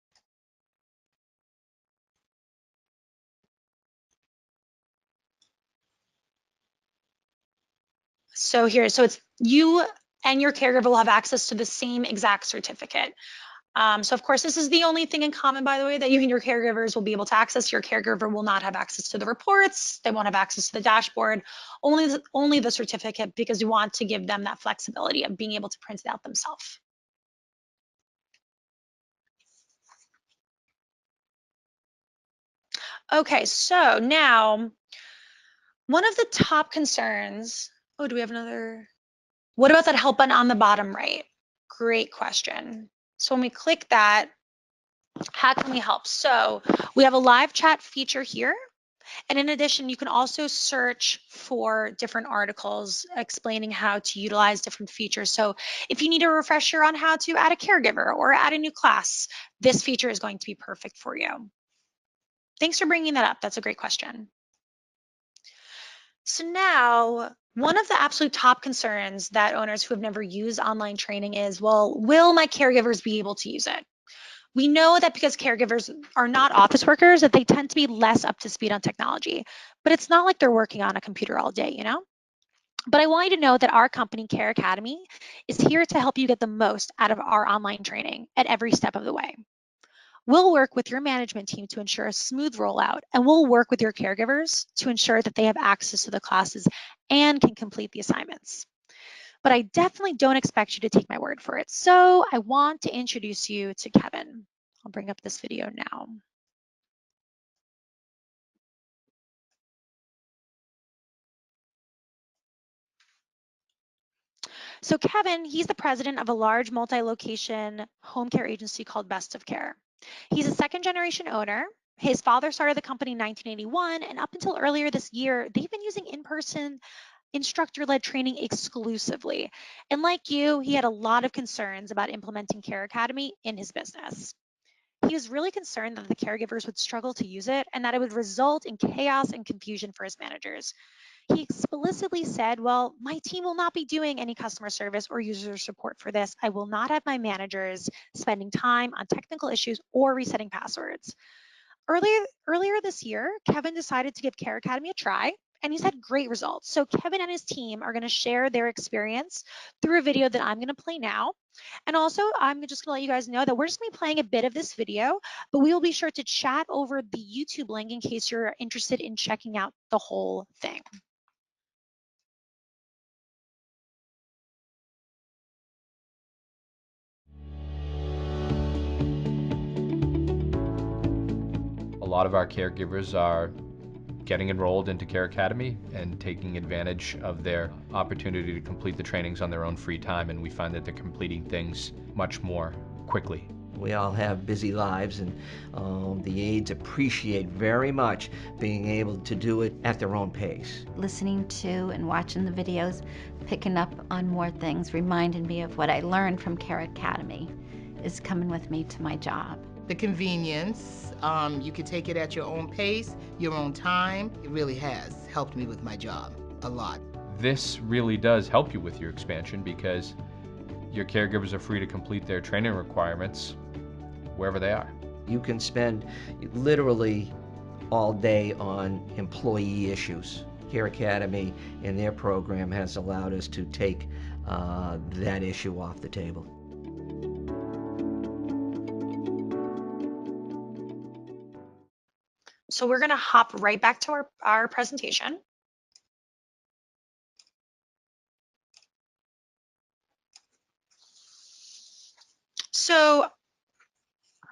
So it's you and your caregiver will have access to the same exact certificate. So of course, this is the only thing in common, by the way, that you and your caregivers will be able to access. Your caregiver will not have access to the reports. They won't have access to the dashboard, only the certificate, because we want to give them that flexibility of being able to print it out themselves. Okay, so now one of the top concerns, do we have another? What about that help button on the bottom right? Great question. So when we click that, how can we help? So we have a live chat feature here. And in addition, you can also search for different articles explaining how to utilize different features. So if you need a refresher on how to add a caregiver or add a new class, this feature is going to be perfect for you. Thanks for bringing that up. That's a great question. So now, one of the absolute top concerns that owners who have never used online training is, well, will my caregivers be able to use it? We know that because caregivers are not office workers, that they tend to be less up to speed on technology, but it's not like they're working on a computer all day, you know? But I want you to know that our company, CareAcademy, is here to help you get the most out of our online training at every step of the way. We'll work with your management team to ensure a smooth rollout, and we'll work with your caregivers to ensure that they have access to the classes and can complete the assignments. But I definitely don't expect you to take my word for it. So I want to introduce you to Kevin. I'll bring up this video now. So Kevin, he's the president of a large multi-location home care agency called Best of Care. He's a second generation owner. His father started the company in 1981, and up until earlier this year, they've been using in-person instructor-led training exclusively. And like you, he had a lot of concerns about implementing CareAcademy in his business. He was really concerned that the caregivers would struggle to use it and that it would result in chaos and confusion for his managers. He explicitly said, well, my team will not be doing any customer service or user support for this. I will not have my managers spending time on technical issues or resetting passwords. Earlier this year, Kevin decided to give CareAcademy a try, and he's had great results. So Kevin and his team are going to share their experience through a video that I'm going to play now. And also, I'm just going to let you guys know that we're just going to be playing a bit of this video, but we will be sure to chat over the YouTube link in case you're interested in checking out the whole thing. A lot of our caregivers are getting enrolled into CareAcademy and taking advantage of their opportunity to complete the trainings on their own free time, and we find that they're completing things much more quickly. We all have busy lives, and the aides appreciate very much being able to do it at their own pace. Listening to and watching the videos, picking up on more things, reminded me of what I learned from CareAcademy is coming with me to my job. The convenience, you can take it at your own pace, your own time. It really has helped me with my job a lot. This really does help you with your expansion because your caregivers are free to complete their training requirements wherever they are. You can spend literally all day on employee issues. CareAcademy and their program has allowed us to take that issue off the table. So we're going to hop right back to our presentation. So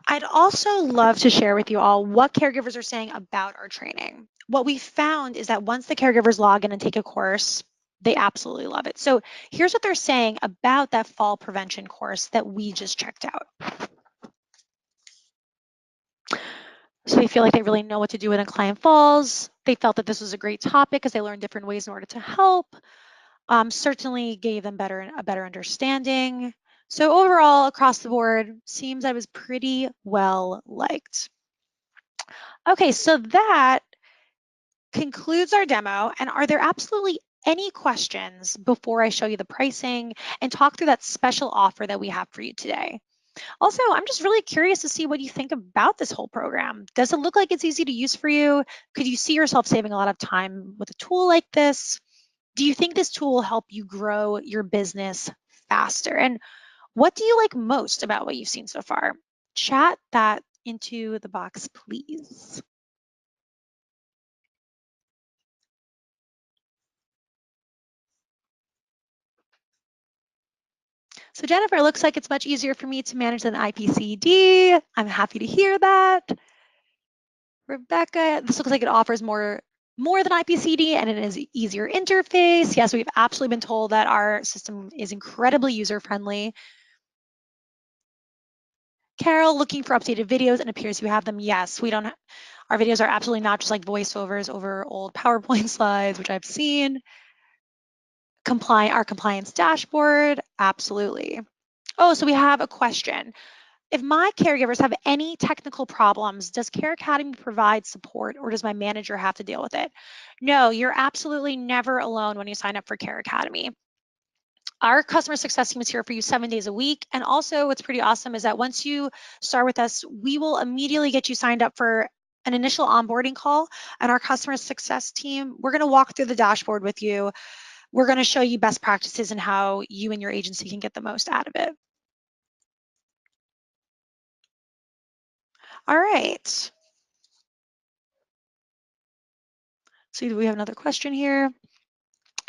I'd also love to share with you all what caregivers are saying about our training. What we found is that once the caregivers log in and take a course, they absolutely love it. So here's what they're saying about that fall prevention course that we just checked out. So they feel like they really know what to do when a client falls. They felt that this was a great topic because they learned different ways in order to help. Certainly gave them a better understanding. So overall, across the board, seems I was pretty well liked. Okay, so that concludes our demo. And are there absolutely any questions before I show you the pricing and talk through that special offer that we have for you today? Also, I'm just really curious to see what you think about this whole program. Does it look like it's easy to use for you? Could you see yourself saving a lot of time with a tool like this? Do you think this tool will help you grow your business faster? And what do you like most about what you've seen so far? Chat that into the box, please. So Jennifer, it looks like it's much easier for me to manage than IPCD. I'm happy to hear that. Rebecca, this looks like it offers more than IPCD and it is an easier interface. Yes, we've absolutely been told that our system is incredibly user-friendly. Carol, looking for updated videos and appears you have them. Yes, we don't. Our videos are absolutely not just like voiceovers over old PowerPoint slides, which I've seen. Our compliance dashboard, absolutely. Oh, so we have a question. If my caregivers have any technical problems, does CareAcademy provide support or does my manager have to deal with it? No, you're absolutely never alone when you sign up for CareAcademy. Our customer success team is here for you 7 days a week. And also what's pretty awesome is that once you start with us, we will immediately get you signed up for an initial onboarding call. And our customer success team, we're going to walk through the dashboard with you. We're going to show you best practices and how you and your agency can get the most out of it. All right. So we have another question here.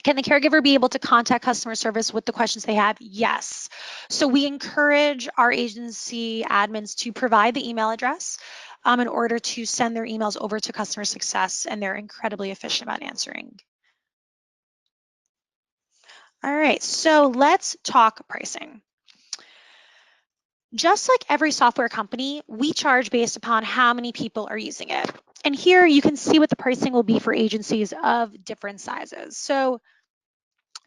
Can the caregiver be able to contact customer service with the questions they have? Yes. So we encourage our agency admins to provide the email address in order to send their emails over to customer success, and they're incredibly efficient about answering. All right, so let's talk pricing. Just like every software company, we charge based upon how many people are using it. And here you can see what the pricing will be for agencies of different sizes. So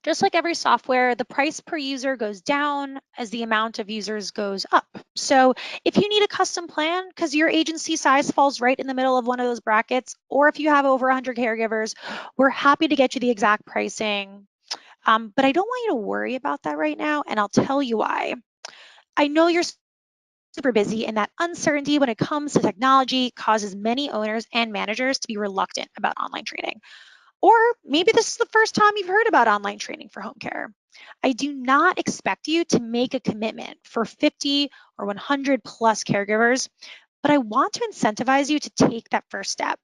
Just like every software, the price per user goes down as the amount of users goes up. So if you need a custom plan because your agency size falls right in the middle of one of those brackets, or if you have over 100 caregivers, we're happy to get you the exact pricing. But I don't want you to worry about that right now, and I'll tell you why. I know you're super busy, and that uncertainty when it comes to technology causes many owners and managers to be reluctant about online training. Or maybe this is the first time you've heard about online training for home care. I do not expect you to make a commitment for 50 or 100 plus caregivers, but I want to incentivize you to take that first step.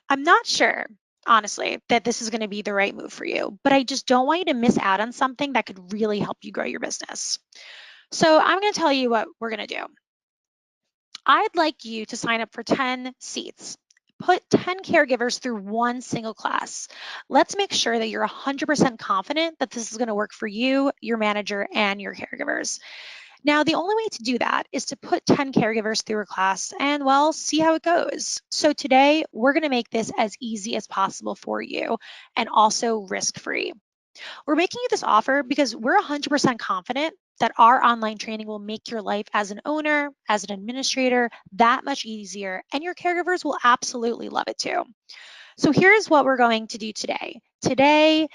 I'm not sure, honestly, that this is going to be the right move for you, but I just don't want you to miss out on something that could really help you grow your business. So I'm going to tell you what we're going to do. I'd like you to sign up for 10 seats. Put 10 caregivers through one single class. Let's make sure that you're 100% confident that this is going to work for you, your manager, and your caregivers. Now, the only way to do that is to put 10 caregivers through a class and, well, see how it goes. So today, we're going to make this as easy as possible for you and also risk-free. We're making you this offer because we're 100% confident that our online training will make your life as an owner, as an administrator, that much easier, and your caregivers will absolutely love it too. So here's what we're going to do today. Today,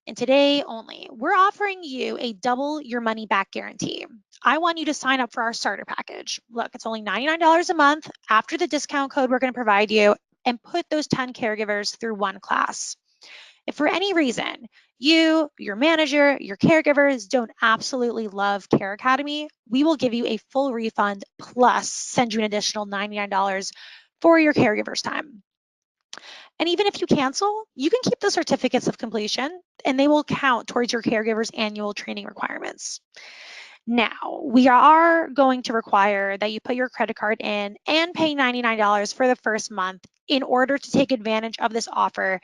and today only, we're offering you a double your money back guarantee. I want you to sign up for our starter package. Look, it's only $99 a month after the discount code we're going to provide you, and put those 10 caregivers through one class. If for any reason you, your manager, your caregivers don't absolutely love CareAcademy, we will give you a full refund plus send you an additional $99 for your caregiver's time. And even if you cancel, you can keep the certificates of completion and they will count towards your caregiver's annual training requirements. Now, we are going to require that you put your credit card in and pay $99 for the first month in order to take advantage of this offer,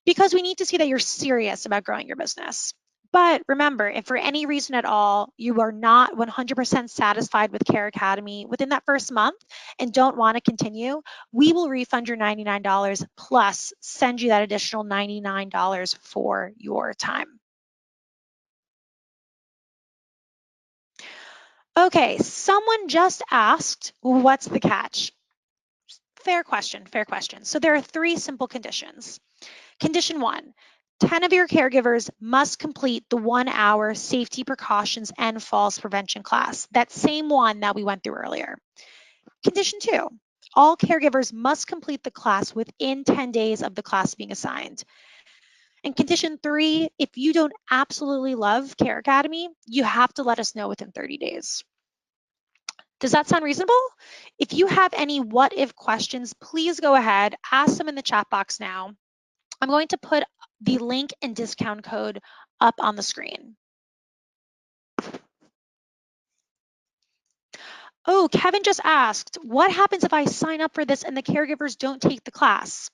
because we need to see that you're serious about growing your business. But remember, if for any reason at all you are not 100% satisfied with CareAcademy within that first month and don't want to continue, we will refund your $99 plus send you that additional $99 for your time. Okay, someone just asked, what's the catch? Fair question, fair question. So there are 3 simple conditions. Condition 1, 10 of your caregivers must complete the 1-hour safety precautions and falls prevention class, that same one that we went through earlier. Condition 2, all caregivers must complete the class within 10 days of the class being assigned. And condition 3, if you don't absolutely love CareAcademy, you have to let us know within 30 days. Does that sound reasonable? If you have any what if questions, please go ahead, ask them in the chat box now. I'm going to put the link and discount code up on the screen. Oh, Kevin just asked, what happens if I sign up for this and the caregivers don't take the class?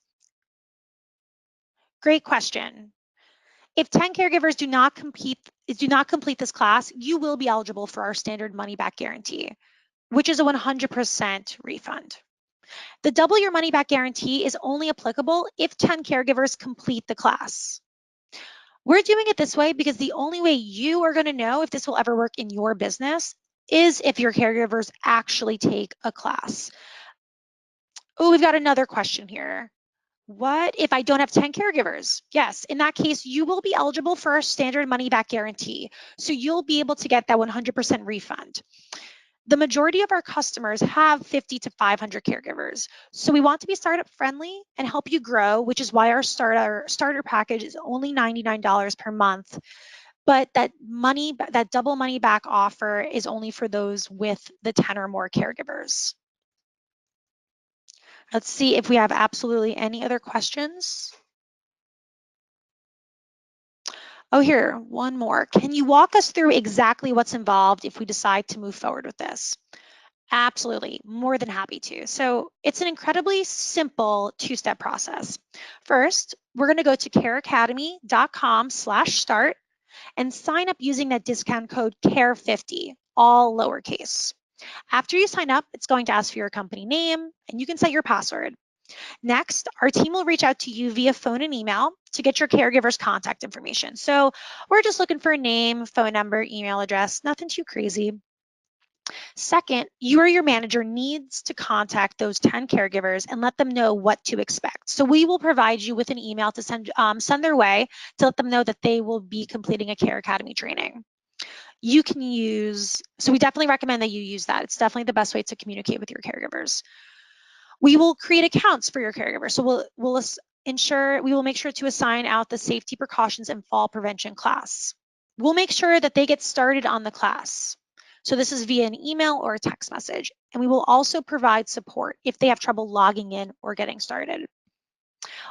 Great question. If 10 caregivers do not complete this class, you will be eligible for our standard money back guarantee, which is a 100% refund. The double your money back guarantee is only applicable if 10 caregivers complete the class. We're doing it this way because the only way you are going to know if this will ever work in your business is if your caregivers actually take a class. Oh, we've got another question here. What if I don't have 10 caregivers? Yes, in that case, you will be eligible for our standard money back guarantee. So you'll be able to get that 100% refund. The majority of our customers have 50 to 500 caregivers. So we want to be startup friendly and help you grow, which is why our starter package is only $99 per month. But that double money back offer is only for those with the 10 or more caregivers. Let's see if we have absolutely any other questions. Oh, here, one more. Can you walk us through exactly what's involved if we decide to move forward with this? Absolutely, more than happy to. So it's an incredibly simple 2-step process. First, we're going to go to careacademy.com/start and sign up using that discount code CARE50, all lowercase. After you sign up, it's going to ask for your company name and you can set your password. Next, our team will reach out to you via phone and email to get your caregiver's contact information. So we're just looking for a name, phone number, email address, nothing too crazy. Second, you or your manager needs to contact those 10 caregivers and let them know what to expect. So we will provide you with an email to send their way to let them know that they will be completing a CareAcademy training. You can use, so we definitely recommend that you use that. It's definitely the best way to communicate with your caregivers. We will create accounts for your caregivers. So we will make sure to assign out the safety precautions and fall prevention class. We'll make sure that they get started on the class. So this is via an email or a text message. And we will also provide support if they have trouble logging in or getting started.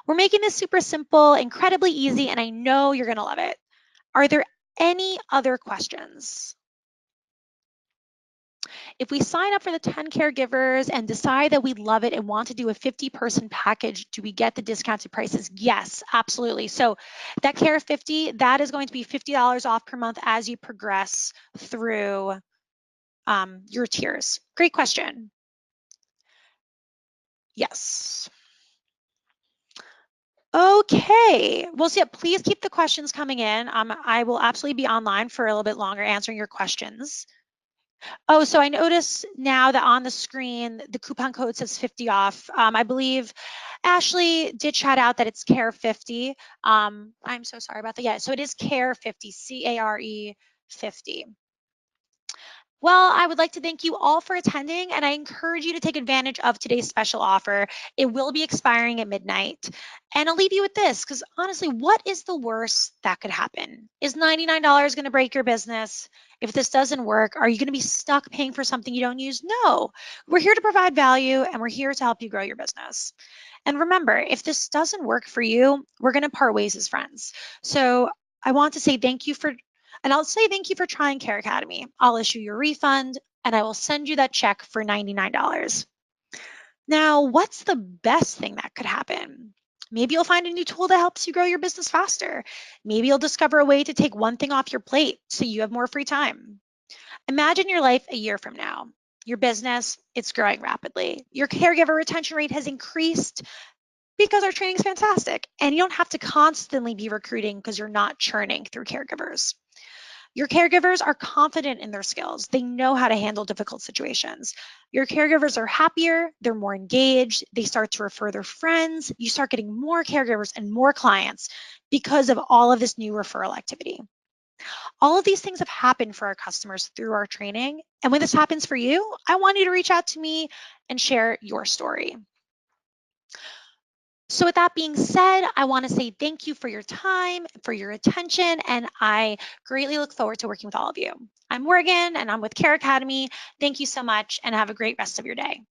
We're making this super simple, incredibly easy, and I know you're gonna love it. Are there any other questions? If we sign up for the 10 caregivers and decide that we love it and want to do a 50-person package, do we get the discounted prices? Yes, absolutely. So that Care 50, that is going to be $50 off per month as you progress through your tiers. Great question. Yes. Okay, well, so yeah, please keep the questions coming in. I will absolutely be online for a little bit longer answering your questions. Oh, so I notice now that on the screen, the coupon code says 50 off. I believe Ashley did shout out that it's Care 50. I'm so sorry about that. Yeah, so it is Care 50, C-A-R-E 50. Well, I would like to thank you all for attending, and I encourage you to take advantage of today's special offer. It will be expiring at midnight. And I'll leave you with this, because honestly, what is the worst that could happen? Is $99 going to break your business? If this doesn't work, are you going to be stuck paying for something you don't use? No. We're here to provide value, and we're here to help you grow your business. And remember, if this doesn't work for you, we're going to part ways as friends. So I want to say thank you for trying CareAcademy. I'll issue your refund and I will send you that check for $99. Now, what's the best thing that could happen? Maybe you'll find a new tool that helps you grow your business faster. Maybe you'll discover a way to take one thing off your plate so you have more free time. Imagine your life a year from now. Your business, it's growing rapidly. Your caregiver retention rate has increased because our training is fantastic. And you don't have to constantly be recruiting because you're not churning through caregivers. Your caregivers are confident in their skills. They know how to handle difficult situations. Your caregivers are happier, they're more engaged, they start to refer their friends, you start getting more caregivers and more clients because of all of this new referral activity. All of these things have happened for our customers through our training. And when this happens for you, I want you to reach out to me and share your story. So with that being said, I want to say thank you for your time, for your attention, and I greatly look forward to working with all of you. I'm Morgan, and I'm with CareAcademy. Thank you so much, and have a great rest of your day.